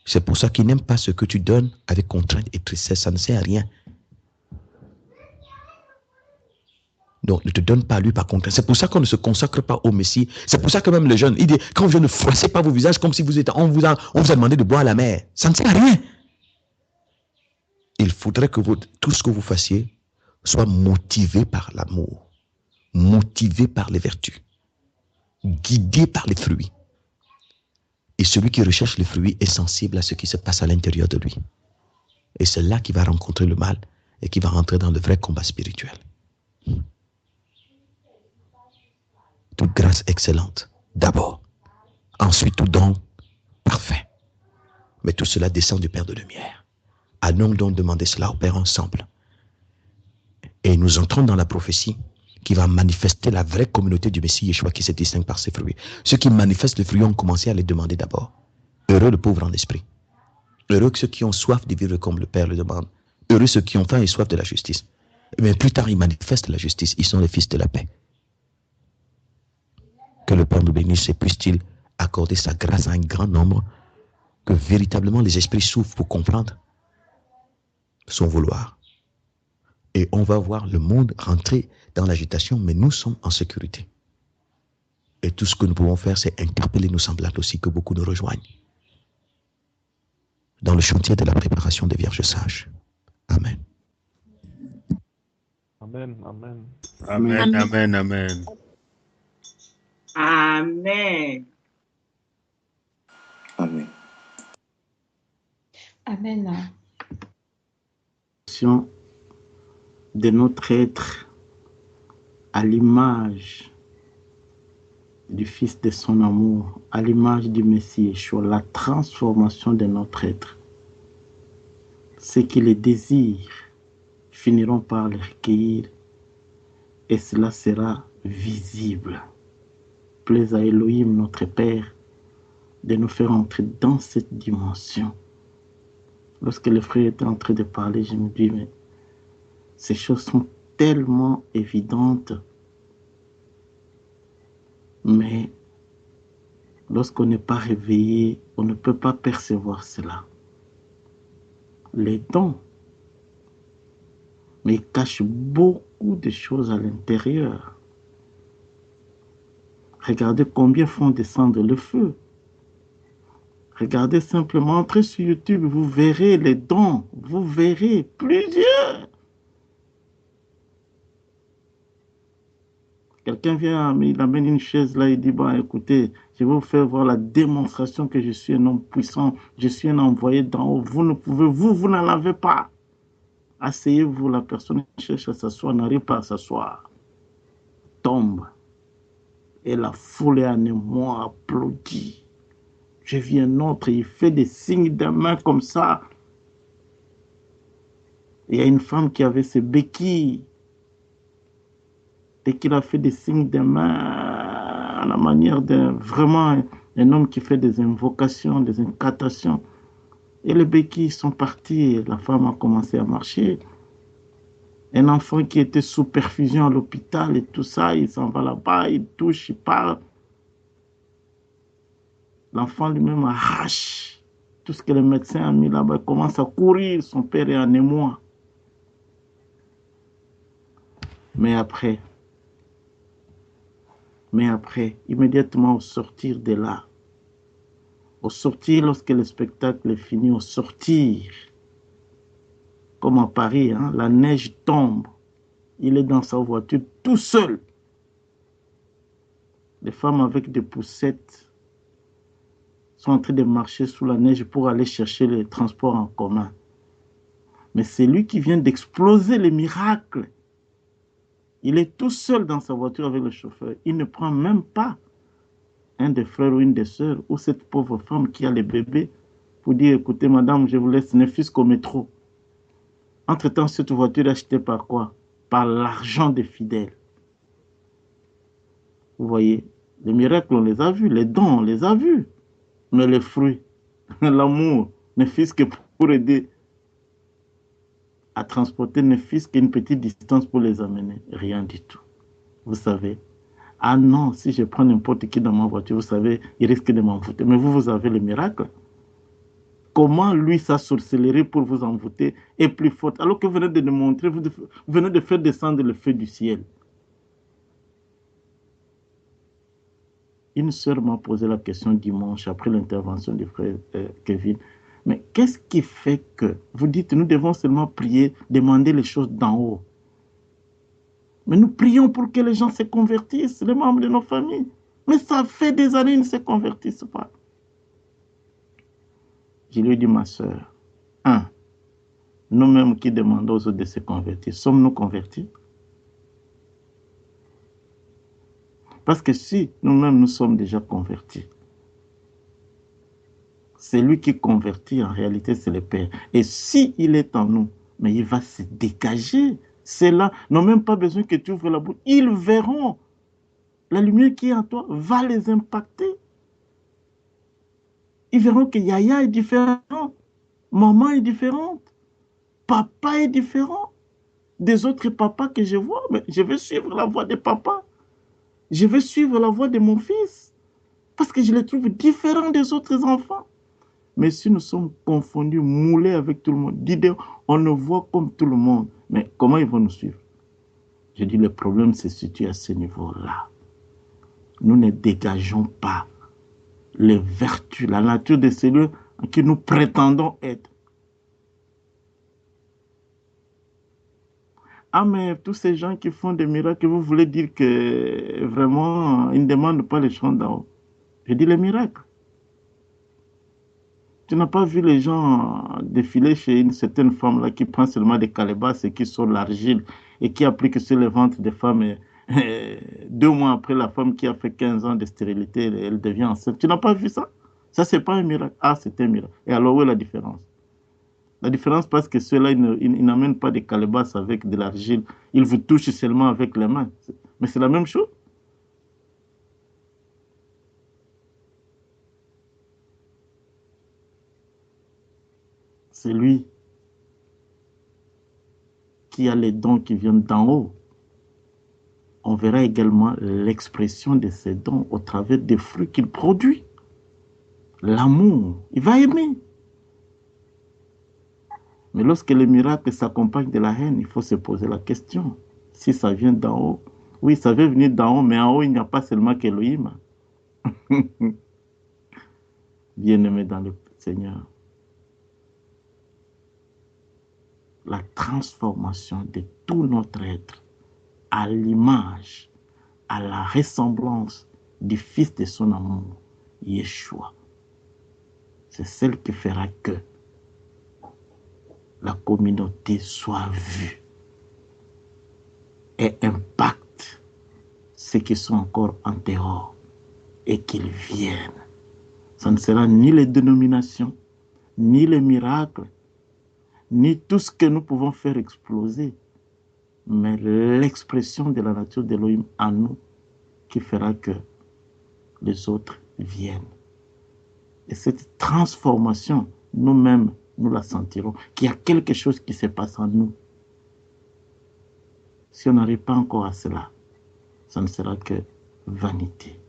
Speaker 1: C'est pour ça qu'il n'aime pas ce que tu donnes avec contrainte et tristesse. Ça ne sert à rien. Donc, ne te donne pas à lui par contrainte. C'est pour ça qu'on ne se consacre pas au Messie. C'est pour ça que même les jeunes, il dit, quand je ne froissez pas vos visages comme si vous étiez, on vous a demandé de boire à la mer. Ça ne sert à rien. Il faudrait que tout ce que vous fassiez soit motivé par l'amour, motivé par les vertus, guidé par les fruits. Et celui qui recherche les fruits est sensible à ce qui se passe à l'intérieur de lui. Et c'est là qu'il va rencontrer le mal et qu'il va rentrer dans le vrai combat spirituel. Toute grâce excellente, d'abord. Ensuite, tout don parfait. Mais tout cela descend du Père de lumière. Allons donc demander cela au Père ensemble. Et nous entrons dans la prophétie qui va manifester la vraie communauté du Messie Yeshua qui se distingue par ses fruits. Ceux qui manifestent les fruits ont commencé à les demander d'abord. Heureux le pauvre en esprit. Heureux ceux qui ont soif de vivre comme le Père le demande. Heureux ceux qui ont faim et soif de la justice. Mais plus tard, ils manifestent la justice. Ils sont les fils de la paix. Que le Père nous bénisse et puisse-t-il accorder sa grâce à un grand nombre, que véritablement les esprits souffrent pour comprendre son vouloir. Et on va voir le monde rentrer dans l'agitation, mais nous sommes en sécurité. Et tout ce que nous pouvons faire, c'est interpeller nos semblables aussi, que beaucoup nous rejoignent dans le chantier de la préparation des vierges sages. Amen.
Speaker 3: Amen, amen.
Speaker 2: Amen.
Speaker 3: Amen, amen.
Speaker 5: Amen.
Speaker 7: Amen.
Speaker 8: Amen.
Speaker 2: De notre être à l'image du Fils de son amour, à l'image du Messie, sur la transformation de notre être. Ceux qui le désirent finiront par le recueillir et cela sera visible. Plaise à Elohim, notre Père, de nous faire entrer dans cette dimension. Lorsque le frère était en train de parler, je me dis, mais ces choses sont tellement évidentes, mais lorsqu'on n'est pas réveillé, on ne peut pas percevoir cela. Les dons, mais ils cachent beaucoup de choses à l'intérieur. Regardez combien font descendre le feu. Regardez simplement, entrez sur YouTube, vous verrez les dons, vous verrez plusieurs. Quelqu'un vient, il amène une chaise là, il dit, bon, écoutez, je vais vous faire voir la démonstration que je suis un homme puissant, je suis un envoyé d'en haut, vous ne pouvez, vous n'en avez pas. Asseyez-vous, la personne cherche à s'asseoir, n'arrive pas à s'asseoir. Tombe. Et la foule est en émoi, applaudit. Je vis un autre, il fait des signes de main comme ça. Il y a une femme qui avait ses béquilles. Dès qu'il a fait des signes de main à la manière d'un vraiment un homme qui fait des invocations, des incantations. Et les béquilles sont partis et la femme a commencé à marcher. Un enfant qui était sous perfusion à l'hôpital et tout ça, il s'en va là-bas, il touche, il parle. L'enfant lui-même arrache tout ce que le médecin a mis là-bas, il commence à courir, son père est en émoi. Mais après, immédiatement au sortir de là, au sortir, lorsque le spectacle est fini, au sortir, comme à Paris, hein, la neige tombe, il est dans sa voiture tout seul. Les femmes avec des poussettes sont en train de marcher sous la neige pour aller chercher les transports en commun. Mais c'est lui qui vient d'exploser les miracles. Il est tout seul dans sa voiture avec le chauffeur. Il ne prend même pas un des frères ou une des sœurs ou cette pauvre femme qui a les bébés pour dire, écoutez madame, je vous laisse, ne fût-ce qu'au métro. Entre-temps, cette voiture est achetée par quoi? Par l'argent des fidèles. Vous voyez, les miracles, on les a vus, les dons, on les a vus. Mais les fruits, l'amour, ne fût-ce que pour aider à transporter, ne fût-ce qu'une petite distance pour les amener. Rien du tout. Vous savez, ah non, si je prends n'importe qui dans ma voiture, vous savez, il risque de m'envoûter. Mais vous avez le miracle. Comment lui, sa sorcellerie pour vous envoûter est plus forte, alors que vous venez de nous montrer, vous venez de faire descendre le feu du ciel. Une sœur m'a posé la question dimanche après l'intervention du frère Kevin. Mais qu'est-ce qui fait que vous dites nous devons seulement prier, demander les choses d'en haut? Mais nous prions pour que les gens se convertissent, les membres de nos familles. Mais ça fait des années qu'ils ne se convertissent pas. Je lui ai dit, ma sœur, nous-mêmes qui demandons aux autres de se convertir, sommes-nous convertis? Parce que si nous-mêmes nous sommes déjà convertis, c'est lui qui convertit, en réalité c'est le Père. Et si il est en nous, mais il va se dégager. C'est là, n'ont même pas besoin que tu ouvres la bouche. Ils verront. La lumière qui est en toi va les impacter. Ils verront que Yaya est différent, maman est différente, papa est différent des autres papas que je vois. Mais je vais suivre la voie de papa. Je vais suivre la voie de mon fils. Parce que je les trouve différents des autres enfants. Mais si nous sommes confondus, moulés avec tout le monde, d'idées, on ne voit comme tout le monde. Mais comment ils vont nous suivre? Je dis, le problème se situe à ce niveau-là. Nous ne dégageons pas les vertus, la nature de celui que nous prétendons être. Ah, mais tous ces gens qui font des miracles, vous voulez dire que vraiment, ils ne demandent pas les chants d'en haut. Je dis les miracles. Tu n'as pas vu les gens défiler chez une certaine femme là qui prend seulement des calebasses et qui sort l'argile et qui applique sur le ventre des femmes. 2 mois après, la femme qui a fait 15 ans de stérilité, elle devient enceinte. Tu n'as pas vu ça? Ça, c'est pas un miracle. Ah, c'est un miracle. Et alors, où est la différence? La différence, parce que ceux-là, ils n'amènent pas des calebasses avec de l'argile. Ils vous touchent seulement avec les mains. Mais c'est la même chose. C'est lui qui a les dons qui viennent d'en haut. On verra également l'expression de ces dons au travers des fruits qu'il produit. L'amour, il va aimer. Mais lorsque le miracle s'accompagne de la haine, il faut se poser la question. Si ça vient d'en haut, oui, ça veut venir d'en haut, mais en haut, il n'y a pas seulement qu'Elohim. Bien-aimé dans le Seigneur. La transformation de tout notre être à l'image, à la ressemblance du Fils de son amour, Yeshua. C'est celle qui fera que la communauté soit vue et impacte ceux qui sont encore en dehors et qu'ils viennent. Ça ne sera ni les dénominations, ni les miracles, ni tout ce que nous pouvons faire exploser, mais l'expression de la nature d'Elohim en nous qui fera que les autres viennent. Et cette transformation, nous-mêmes, nous la sentirons, qu'il y a quelque chose qui se passe en nous. Si on n'arrive pas encore à cela, ça ne sera que vanité.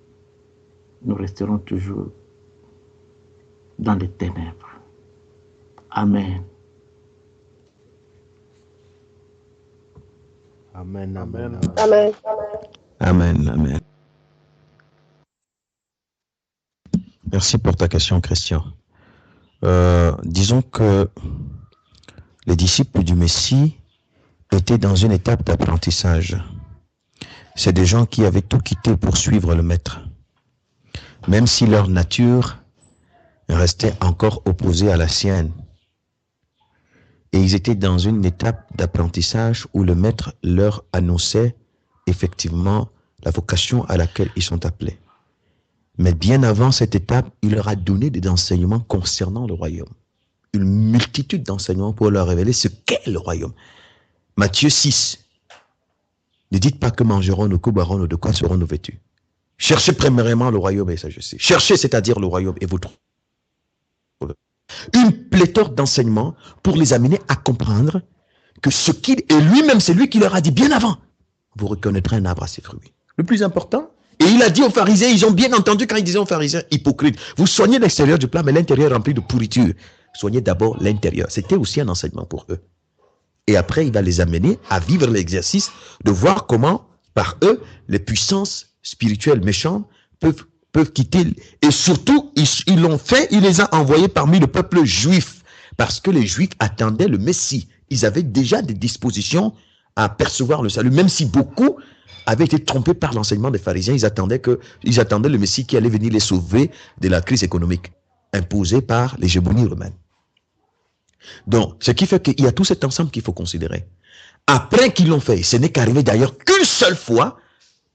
Speaker 2: Nous resterons toujours dans les ténèbres. Amen.
Speaker 3: Amen, amen,
Speaker 5: Amen.
Speaker 3: amen.
Speaker 1: Amen, amen. Merci pour ta question, Christian. Disons que les disciples du Messie étaient dans une étape d'apprentissage. C'est des gens qui avaient tout quitté pour suivre le Maître, même si leur nature restait encore opposée à la sienne. Et ils étaient dans une étape d'apprentissage où le Maître leur annonçait effectivement la vocation à laquelle ils sont appelés. Mais bien avant cette étape, il leur a donné des enseignements concernant le royaume. Une multitude d'enseignements pour leur révéler ce qu'est le royaume. Matthieu 6. Ne dites pas que mangerons nous, que boirons nous, de quoi serons nous vêtus. Cherchez premièrement le royaume et ça je sais. Cherchez, c'est-à-dire le royaume et vous trouverez. Une pléthore d'enseignements pour les amener à comprendre que ce qu'il est lui-même, c'est lui qui leur a dit bien avant. Vous reconnaîtrez un arbre à ses fruits. Le plus important, et il a dit aux pharisiens, ils ont bien entendu quand il disait aux pharisiens, hypocrites, vous soignez l'extérieur du plat, mais l'intérieur rempli de pourriture. Soignez d'abord l'intérieur. C'était aussi un enseignement pour eux. Et après, il va les amener à vivre l'exercice de voir comment, par eux, les puissances spirituelles méchantes peuvent quitter. Et surtout, ils l'ont fait, il les a envoyés parmi le peuple juif. Parce que les Juifs attendaient le Messie. Ils avaient déjà des dispositions à percevoir le salut. Même si beaucoup avaient été trompés par l'enseignement des pharisiens, ils attendaient le Messie qui allait venir les sauver de la crise économique imposée par l'hégémonie romaine. Donc, ce qui fait qu'il y a tout cet ensemble qu'il faut considérer. Après qu'ils l'ont fait, ce n'est qu'arrivé d'ailleurs qu'une seule fois,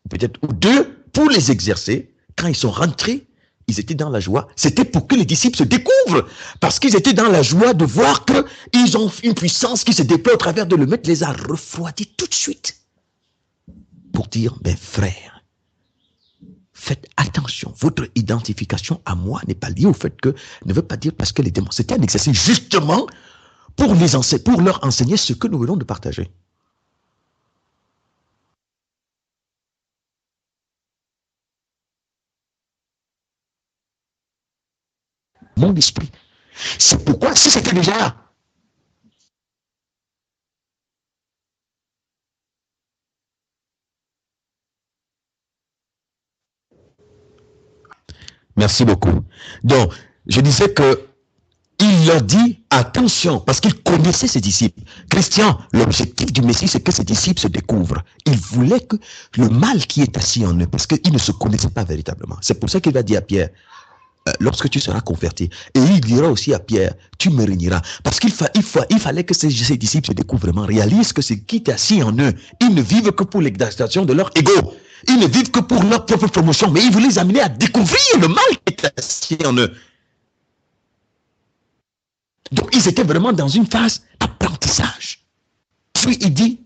Speaker 1: peut-être ou deux, pour les exercer. Quand ils sont rentrés, ils étaient dans la joie. C'était pour que les disciples se découvrent. Parce qu'ils étaient dans la joie de voir qu'ils ont une puissance qui se déploie au travers de le Maître, les a refroidis tout de suite. Pour dire, mes frères, faites attention. Votre identification à moi n'est pas liée au fait que, ne veut pas dire parce que les démons. C'était un exercice justement pour leur enseigner ce que nous venons de partager. Mon esprit. C'est pourquoi, si c'était déjà là, merci beaucoup. Donc, je disais que il leur dit attention, parce qu'il connaissait ses disciples. Christian, l'objectif du Messie, c'est que ses disciples se découvrent. Il voulait que le mal qui est assis en eux, parce qu'ils ne se connaissaient pas véritablement. C'est pour ça qu'il va dire à Pierre, lorsque tu seras converti, et il dira aussi à Pierre, tu me régneras. Parce qu'il fallait que ces disciples se découvrent vraiment, réalisent que ce qui est assis en eux, ils ne vivent que pour l'exaltation de leur ego. Ils ne vivent que pour leur propre promotion, mais il voulait les amener à découvrir le mal qui est assis en eux. Donc, ils étaient vraiment dans une phase d'apprentissage. Puis, il dit,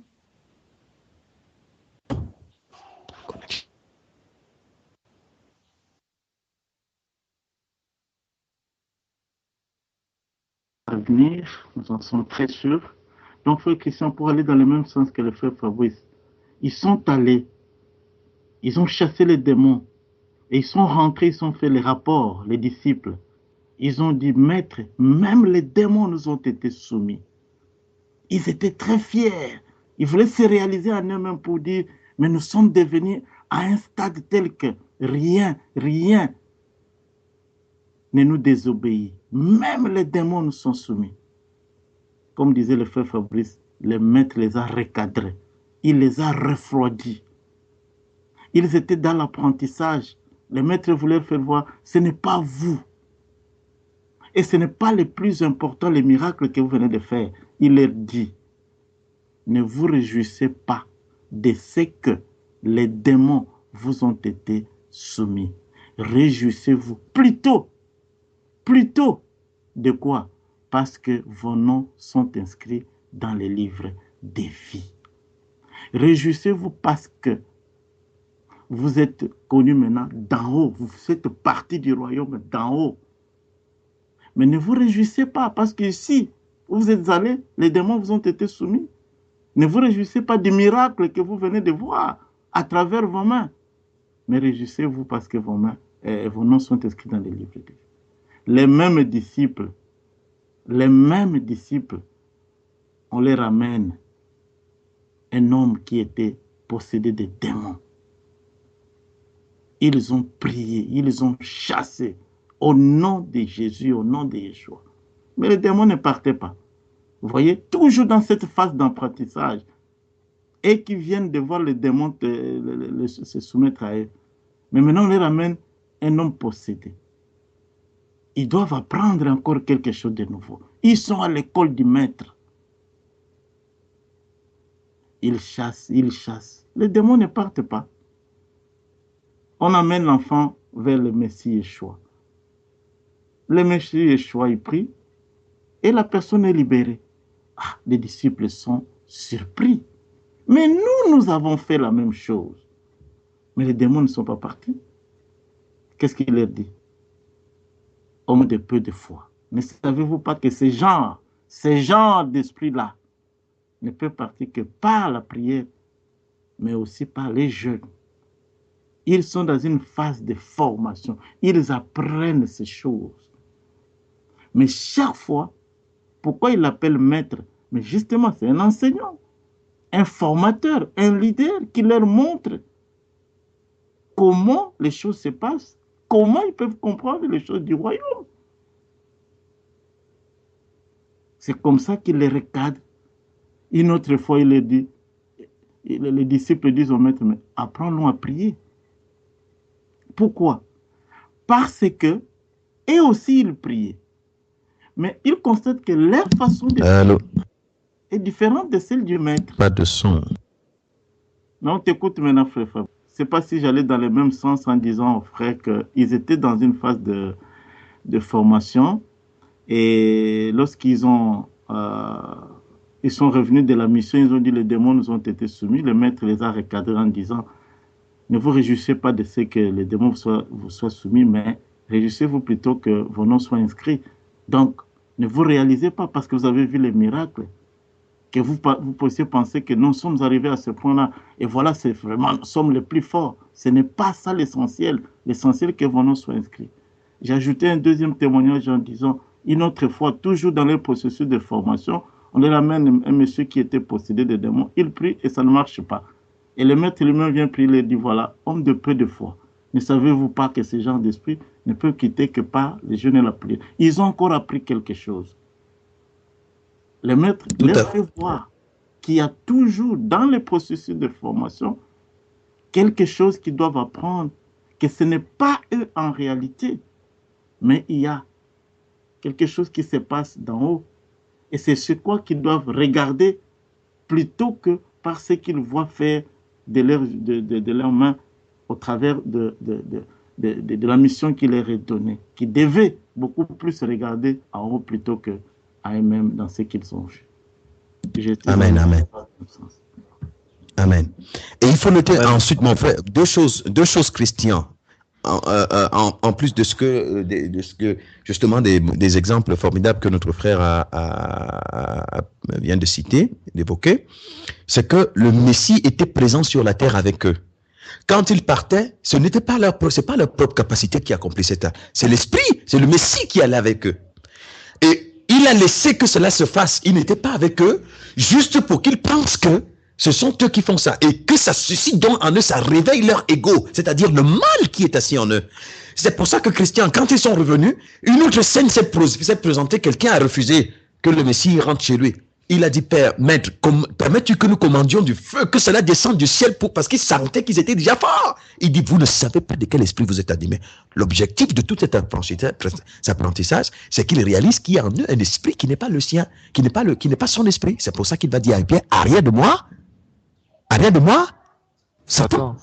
Speaker 2: À venir, nous en sommes très sûrs. Donc, frère Christian, pour aller dans le même sens que le frère Fabrice, ils sont allés, ils ont chassé les démons, et ils sont rentrés, ils ont fait les rapports, les disciples. Ils ont dit, maître, même les démons nous ont été soumis. Ils étaient très fiers. Ils voulaient se réaliser en eux-mêmes pour dire, mais nous sommes devenus à un stade tel que rien ne nous désobéit. Même les démons nous sont soumis. Comme disait le frère Fabrice, le maître les a recadrés. Il les a refroidis. Ils étaient dans l'apprentissage. Le maître voulait faire voir, ce n'est pas vous. Et ce n'est pas le plus important, les miracles que vous venez de faire. Il leur dit, ne vous réjouissez pas de ce que les démons vous ont été soumis. Réjouissez-vous plutôt de quoi? Parce que vos noms sont inscrits dans les livres des vies. Réjouissez-vous parce que vous êtes connus maintenant d'en haut. Vous faites partie du royaume d'en haut. Mais ne vous réjouissez pas parce que ici, où vous êtes allés, les démons vous ont été soumis. Ne vous réjouissez pas du miracle que vous venez de voir à travers vos mains. Mais réjouissez-vous parce que vos noms sont inscrits dans les livres de Dieu. Les mêmes disciples, on les ramène un homme qui était possédé de démons. Ils ont prié, ils ont chassé au nom de Jésus, au nom de Yeshua. Mais les démons ne partaient pas. Vous voyez, toujours dans cette phase d'apprentissage, et qui viennent de voir les démons se soumettre à eux. Mais maintenant, on les ramène un homme possédé. Ils doivent apprendre encore quelque chose de nouveau. Ils sont à l'école du maître. Ils chassent. Les démons ne partent pas. On amène l'enfant vers le Messie Yeshua. Le Messie Yeshua, il prie et la personne est libérée. Ah, les disciples sont surpris. Mais nous avons fait la même chose. Mais les démons ne sont pas partis. Qu'est-ce qu'il leur dit? Homme de peu de foi. Ne savez-vous pas que ces genres d'esprit-là ne peuvent partir que par la prière, mais aussi par les jeûnes. Ils sont dans une phase de formation. Ils apprennent ces choses. Mais chaque fois, pourquoi il l'appelle maître? Mais justement, c'est un enseignant, un formateur, un leader qui leur montre comment les choses se passent, comment ils peuvent comprendre les choses du royaume. C'est comme ça qu'il les recadre. Une autre fois, il les dit, les disciples disent au maître, mais apprends-nous à prier. Pourquoi? Parce que, et aussi ils priaient. Mais ils constatent que leur façon de prier est différente de celle du maître.
Speaker 1: Pas de son.
Speaker 2: Non, t'écoute maintenant, frère Fab. C'est pas si j'allais dans le même sens en disant aux frères qu'ils étaient dans une phase de formation et lorsqu'ils sont revenus de la mission, ils ont dit les démons nous ont été soumis. Le maître les a recadrés en disant ne vous réjouissez pas de ce que les démons vous soient soumis, mais réjouissez-vous plutôt que vos noms soient inscrits. Donc, ne vous réalisez pas parce que vous avez vu les miracles que vous puissiez penser que nous sommes arrivés à ce point-là. Et voilà, c'est vraiment, nous sommes les plus forts. Ce n'est pas ça l'essentiel. L'essentiel que vos noms soient inscrits. J'ai ajouté un deuxième témoignage en disant, une autre fois, toujours dans le processus de formation, on leur amène un monsieur qui était possédé de démons. Il prie et ça ne marche pas. Et le maître lui-même vient prier, il dit, voilà, homme de peu de foi. Ne savez-vous pas que ces gens d'esprit ne peuvent quitter que par les jeûnes et la prière? Ils ont encore appris quelque chose. Le maître leur fait voir qu'il y a toujours dans le processus de formation quelque chose qu'ils doivent apprendre, que ce n'est pas eux en réalité, mais il y a quelque chose qui se passe d'en haut. Et c'est ce quoi qu'ils doivent regarder plutôt que par ce qu'ils voient faire de leurs mains au travers de la mission qui leur est donnée, qui devaient beaucoup plus regarder en haut plutôt qu'à eux-mêmes dans ce qu'ils ont vu.
Speaker 1: Amen, amen. Amen. Et il faut noter ensuite, mon frère, deux choses, Christian, en plus de ce que justement des exemples formidables que notre frère vient de citer, d'évoquer, c'est que le Messie était présent sur la terre avec eux. Quand ils partaient, ce n'était pas leur propre capacité qui accomplissait ça. C'est l'Esprit, c'est le Messie qui allait avec eux. Et il a laissé que cela se fasse. Il n'était pas avec eux, juste pour qu'ils pensent que ce sont eux qui font ça. Et que ça suscite donc en eux, ça réveille leur ego, c'est-à-dire le mal qui est assis en eux. C'est pour ça que Christian, quand ils sont revenus, une autre scène s'est présentée. Quelqu'un a refusé que le Messie rentre chez lui. Il a dit, Père, Maître, permets-tu que nous commandions du feu, que cela descende du ciel parce qu'ils sentaient qu'ils étaient déjà forts. Il dit, vous ne savez pas de quel esprit vous êtes animés. L'objectif de tout cet apprentissage, c'est qu'il réalise qu'il y a en eux un esprit qui n'est pas le sien, qui n'est pas son esprit. C'est pour ça qu'il va dire à Pierre, arrière de moi, Satan.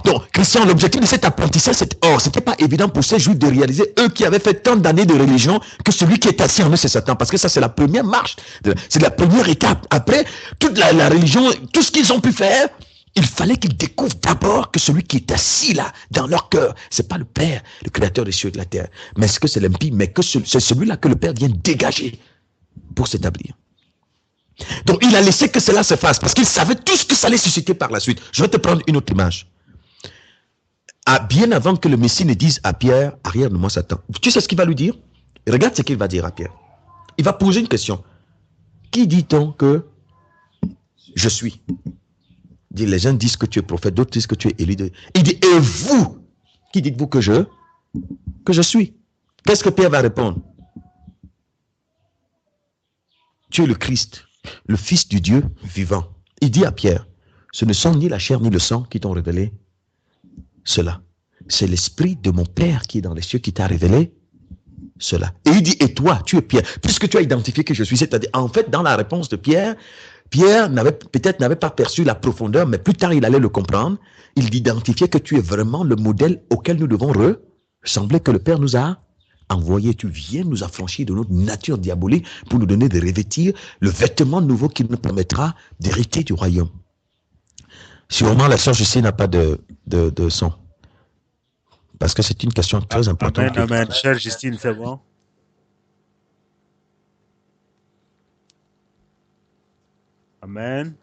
Speaker 1: Donc, Christian, l'objectif de cet apprentissage, c'était pas évident pour ces Juifs de réaliser, eux qui avaient fait tant d'années de religion, que celui qui est assis en eux, c'est Satan. Parce que ça, c'est la première marche. C'est la première étape. Après, toute la religion, tout ce qu'ils ont pu faire, il fallait qu'ils découvrent d'abord que celui qui est assis là, dans leur cœur, c'est pas le Père, le Créateur des cieux et de la terre. Mais est-ce que c'est l'impie? Mais que c'est celui-là que le Père vient dégager pour s'établir. Donc, il a laissé que cela se fasse parce qu'il savait tout ce que ça allait susciter par la suite. Je vais te prendre une autre image. Bien avant que le Messie ne dise à Pierre, arrière de moi Satan. Tu sais ce qu'il va lui dire? Regarde ce qu'il va dire à Pierre. Il va poser une question. Qui dit-on que je suis? Il dit, les gens disent que tu es prophète, d'autres disent que tu es Élie. Il dit, et vous, qui dites-vous que je suis? Qu'est-ce que Pierre va répondre? Tu es le Christ, le Fils du Dieu vivant. Il dit à Pierre, ce ne sont ni la chair ni le sang qui t'ont révélé cela. C'est l'Esprit de mon Père qui est dans les cieux qui t'a révélé cela. Et il dit, et toi, tu es Pierre, puisque tu as identifié que je suis. C'est-à-dire, en fait, dans la réponse de Pierre, Pierre peut-être n'avait pas perçu la profondeur, mais plus tard, il allait le comprendre. Il identifiait que tu es vraiment le modèle auquel nous devons ressembler, que le Père nous a envoyé. Tu viens nous affranchir de notre nature diabolique pour nous donner de revêtir le vêtement nouveau qui nous permettra d'hériter du royaume. Sûrement, la sœur Justine n'a pas de son. Parce que c'est une question très importante.
Speaker 3: Amen, amen. Chère Justine, c'est bon? Amen.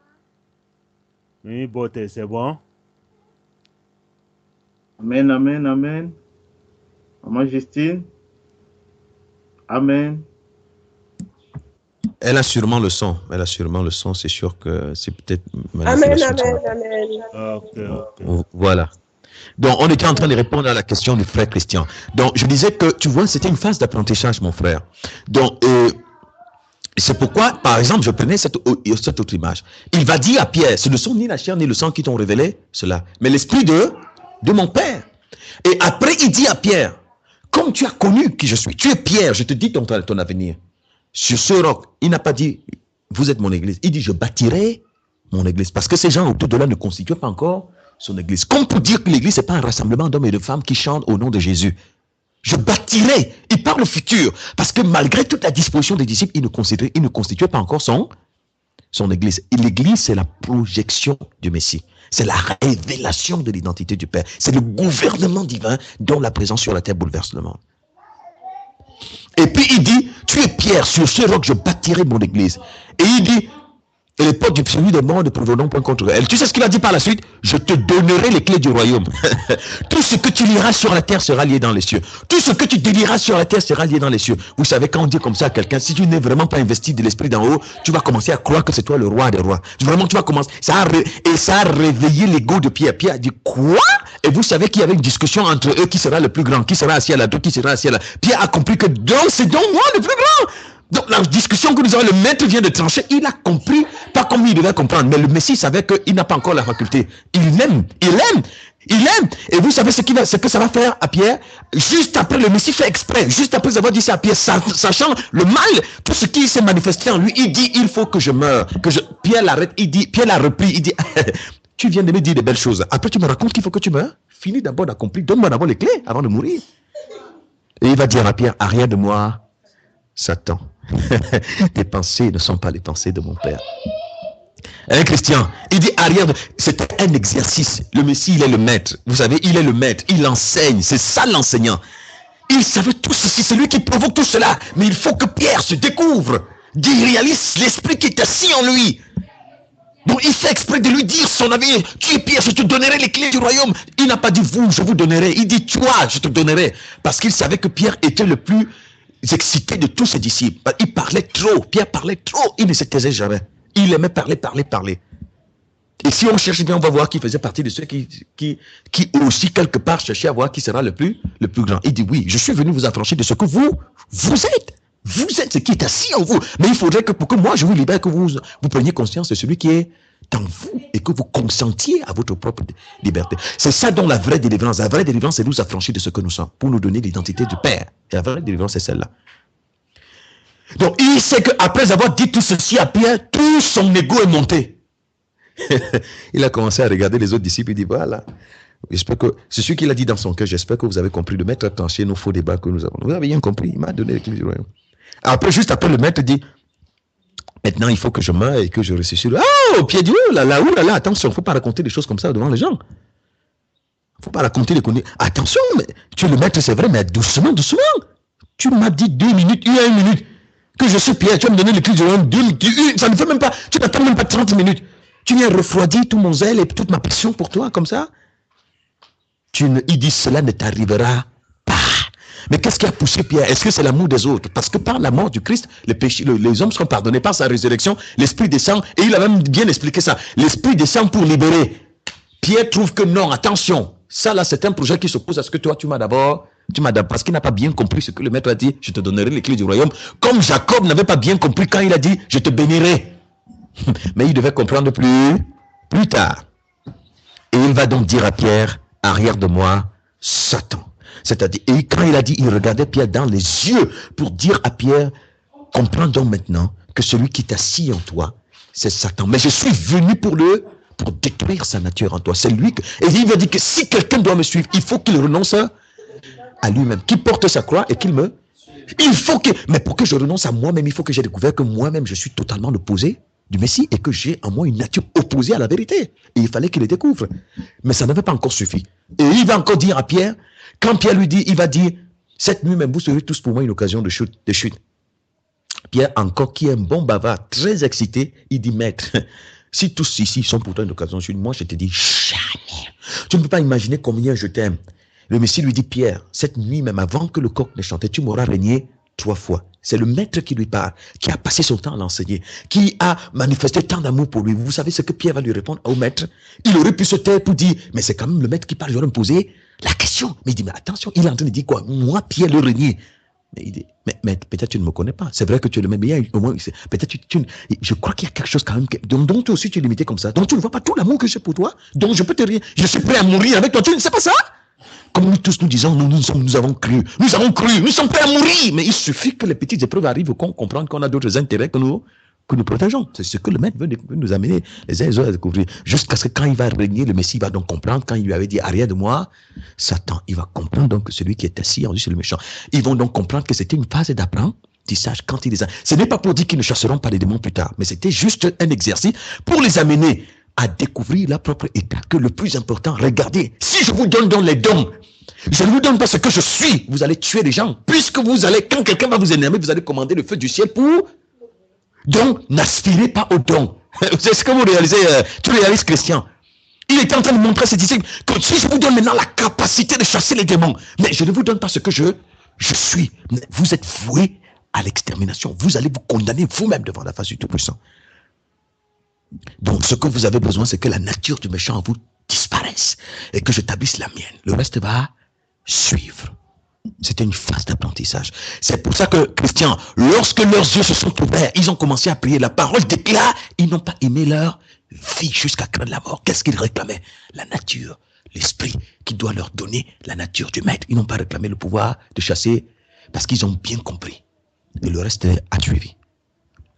Speaker 3: Mimi Bote, c'est bon?
Speaker 2: Amen, amen, amen. Maman Justine. Amen.
Speaker 1: Elle a sûrement le son. Elle a sûrement le son. C'est sûr que c'est peut-être...
Speaker 5: Amen, amen, amen.
Speaker 3: Ok.
Speaker 1: Voilà. Donc, on était en train de répondre à la question du frère Christian. Donc, je disais que, tu vois, c'était une phase d'apprentissage, mon frère. Donc, c'est pourquoi, par exemple, je prenais cette autre image. Il va dire à Pierre, ce ne sont ni la chair ni le sang qui t'ont révélé cela, mais l'Esprit de mon Père. Et après, il dit à Pierre, comme tu as connu qui je suis, tu es Pierre, je te dis ton avenir. Sur ce roc, il n'a pas dit, vous êtes mon église. Il dit, je bâtirai mon église. Parce que ces gens autour de là ne constituent pas encore son église. Comme pour dire que l'église, ce n'est pas un rassemblement d'hommes et de femmes qui chantent au nom de Jésus. Je bâtirai. Il parle au futur. Parce que malgré toute la disposition des disciples, il ne constituait pas encore son église. Et l'église, c'est la projection du Messie. C'est la révélation de l'identité du Père. C'est le gouvernement divin dont la présence sur la terre bouleverse le monde. Et puis il dit, tu es Pierre, sur ce roc je bâtirai mon église. Et il dit, et les portes du celui des morts ne prévaudront point contre elle. Tu sais ce qu'il a dit par la suite? Je te donnerai les clés du royaume. Tout ce que tu liras sur la terre sera lié dans les cieux. Tout ce que tu délieras sur la terre sera lié dans les cieux. Vous savez, quand on dit comme ça à quelqu'un, si tu n'es vraiment pas investi de l'esprit d'en haut, tu vas commencer à croire que c'est toi le roi des rois. Vraiment, tu vas commencer. Et ça a réveillé l'ego de Pierre. Pierre a dit, quoi? Et vous savez qu'il y avait une discussion entre eux, qui sera le plus grand, qui sera assis à la droite, qui sera assis à la... Pierre a compris que c'est donc moi le plus grand. Donc la discussion que nous avons, le maître vient de trancher, il a compris, pas comme il devait comprendre, mais le Messie savait qu'il n'a pas encore la faculté. Il aime. Et vous savez ce que ça va faire à Pierre? Juste après, le Messie fait exprès, juste après avoir dit ça à Pierre, sachant le mal, tout ce qui s'est manifesté en lui, il dit, il faut que je meure. Pierre l'arrête, Pierre l'a repris, il dit, tu viens de me dire des belles choses, après tu me racontes qu'il faut que tu meures? Finis d'abord d'accomplir, donne-moi d'abord les clés avant de mourir. Et il va dire à Pierre, arrière de moi, Satan. Tes pensées ne sont pas les pensées de mon Père. Hein, Christian? Il dit arrière. C'est un exercice. Le Messie, il est le maître. Vous savez, il est le maître. Il enseigne. C'est ça l'enseignant. Il savait tout ceci. C'est lui qui provoque tout cela. Mais il faut que Pierre se découvre. Il réalise l'esprit qui est assis en lui. Donc il fait exprès de lui dire son avenir. Tu es Pierre, je te donnerai les clés du royaume. Il n'a pas dit vous, je vous donnerai. Il dit toi, je te donnerai. Parce qu'il savait que Pierre était le plus excité de tous ses disciples. Il parlait trop. Pierre parlait trop. Il ne se taisait jamais. Il aimait parler. Et si on cherche bien, on va voir qu'il faisait partie de ceux qui aussi quelque part cherchaient à voir qui sera le plus grand. Il dit oui, je suis venu vous affranchir de ce que vous êtes. Vous êtes ce qui est assis en vous. Mais il faudrait que pour que moi je vous libère, que vous preniez conscience de celui qui est en vous et que vous consentiez à votre propre liberté. C'est ça dont la vraie délivrance. La vraie délivrance, c'est nous affranchir de ce que nous sommes pour nous donner l'identité du Père. Et la vraie délivrance, c'est celle-là. Donc, il sait qu'après avoir dit tout ceci à Pierre, tout son ego est monté. Il a commencé à regarder les autres disciples et dit, voilà, j'espère que, c'est ce qu'il a dit dans son cœur, j'espère que vous avez compris, le maître a tranché nos faux débats que nous avons. Vous avez bien compris, il m'a donné les clés du royaume. Après, juste après, le maître dit, maintenant, il faut que je meure et que je ressuscite. Oh, Pierre dit, oh là là, attention, il ne faut pas raconter des choses comme ça devant les gens. Il ne faut pas raconter les conneries. Attention, mais tu es le maître, c'est vrai, mais doucement. Tu m'as dit 2 minutes, 1 minute, que je suis Pierre, tu vas me donner les clés du royaume ça ne fait même pas, tu n'attends même pas 30 minutes. Tu viens refroidir tout mon zèle et toute ma passion pour toi, comme ça. Il dit, cela ne t'arrivera pas. Mais qu'est-ce qui a poussé Pierre? Est-ce que c'est l'amour des autres? Parce que par la mort du Christ, les hommes seront pardonnés par sa résurrection, l'Esprit descend, et il a même bien expliqué ça. L'Esprit descend pour libérer. Pierre trouve que non, attention, ça là c'est un projet qui s'oppose à ce que toi tu m'as d'abord, parce qu'il n'a pas bien compris ce que le maître a dit, je te donnerai les clés du royaume, comme Jacob n'avait pas bien compris quand il a dit, je te bénirai. Mais il devait comprendre plus tard. Et il va donc dire à Pierre, arrière de moi, Satan. C'est-à-dire, et quand il a dit, il regardait Pierre dans les yeux pour dire à Pierre, comprends donc maintenant que celui qui t'assit en toi, c'est Satan. Mais je suis venu pour détruire sa nature en toi. C'est lui que, et il va dire que si quelqu'un doit me suivre, il faut qu'il renonce à lui-même, qu'il porte sa croix et qu'il me... Mais pour que je renonce à moi-même, il faut que j'ai découvert que moi-même, je suis totalement l'opposé du Messie et que j'ai en moi une nature opposée à la vérité. Et il fallait qu'il le découvre. Mais ça n'avait pas encore suffi. Et il va encore dire à Pierre, quand Pierre lui dit, il va dire, cette nuit même, vous serez tous pour moi une occasion de chute. Pierre, encore qui est un bon bavard, très excité, il dit, maître, si tous ici sont pour toi une occasion de chute, moi je te dis, jamais. Tu ne peux pas imaginer combien je t'aime. Le Messie lui dit, Pierre, cette nuit même, avant que le coq ne chante, tu m'auras régné 3 fois. C'est le maître qui lui parle, qui a passé son temps à l'enseigner, qui a manifesté tant d'amour pour lui. Vous savez ce que Pierre va lui répondre au maître? Il aurait pu se taire pour dire, mais c'est quand même le maître qui parle, j'aurais me poser la question. Mais il dit, mais attention, il est en train de dire quoi? Moi, Pierre, le régnier. Mais il dit, mais peut-être tu ne me connais pas. C'est vrai que tu es le même, mais au moins, peut-être je crois qu'il y a quelque chose quand même, dont toi aussi tu es limité comme ça. Donc tu ne vois pas tout l'amour que j'ai pour toi. Donc je peux te dire, je suis prêt à mourir avec toi. Tu ne sais pas ça? Comme nous tous nous disons, nous avons cru, nous sommes prêts à mourir. Mais il suffit que les petites épreuves arrivent qu'on comprenne qu'on a d'autres intérêts que nous protégeons. C'est ce que le maître veut nous amener les uns les autres à découvrir. Jusqu'à ce que quand il va régner, le Messie va donc comprendre, quand il lui avait dit arrière de moi, Satan, il va comprendre donc que celui qui est assis en Dieu, c'est le méchant. Ils vont donc comprendre que c'était une phase d'apprentissage quand il les a. Ce n'est pas pour dire qu'ils ne chasseront pas les démons plus tard, mais c'était juste un exercice pour les amener à découvrir leur propre état. Que le plus important, regardez, si je vous donne donc les dons, je ne vous donne pas ce que je suis, vous allez tuer les gens, puisque vous allez, quand quelqu'un va vous énerver, vous allez commander le feu du ciel pour... Donc, n'aspirez pas aux dons. C'est ce que vous réalisez, tu réalises, Christian. Il était en train de montrer à ses disciples que si je vous donne maintenant la capacité de chasser les démons, mais je ne vous donne pas ce que je suis. Vous êtes voués à l'extermination. Vous allez vous condamner vous-même devant la face du Tout-Puissant. Donc, ce que vous avez besoin, c'est que la nature du méchant en vous disparaisse et que j'établisse la mienne. Le reste va suivre. C'était une phase d'apprentissage. C'est pour ça que, Christian, lorsque leurs yeux se sont ouverts, ils ont commencé à prier. La parole déclare, ils n'ont pas aimé leur vie jusqu'à craindre la mort. Qu'est-ce qu'ils réclamaient? La nature, l'esprit qui doit leur donner la nature du maître. Ils n'ont pas réclamé le pouvoir de chasser parce qu'ils ont bien compris. Et le reste a suivi.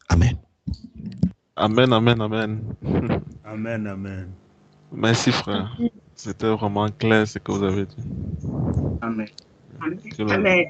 Speaker 1: Amen.
Speaker 7: Amen, amen, amen.
Speaker 3: Amen, amen.
Speaker 7: Merci, frère. C'était vraiment clair ce que vous avez dit.
Speaker 2: Amen.
Speaker 7: Que le-
Speaker 5: Amen.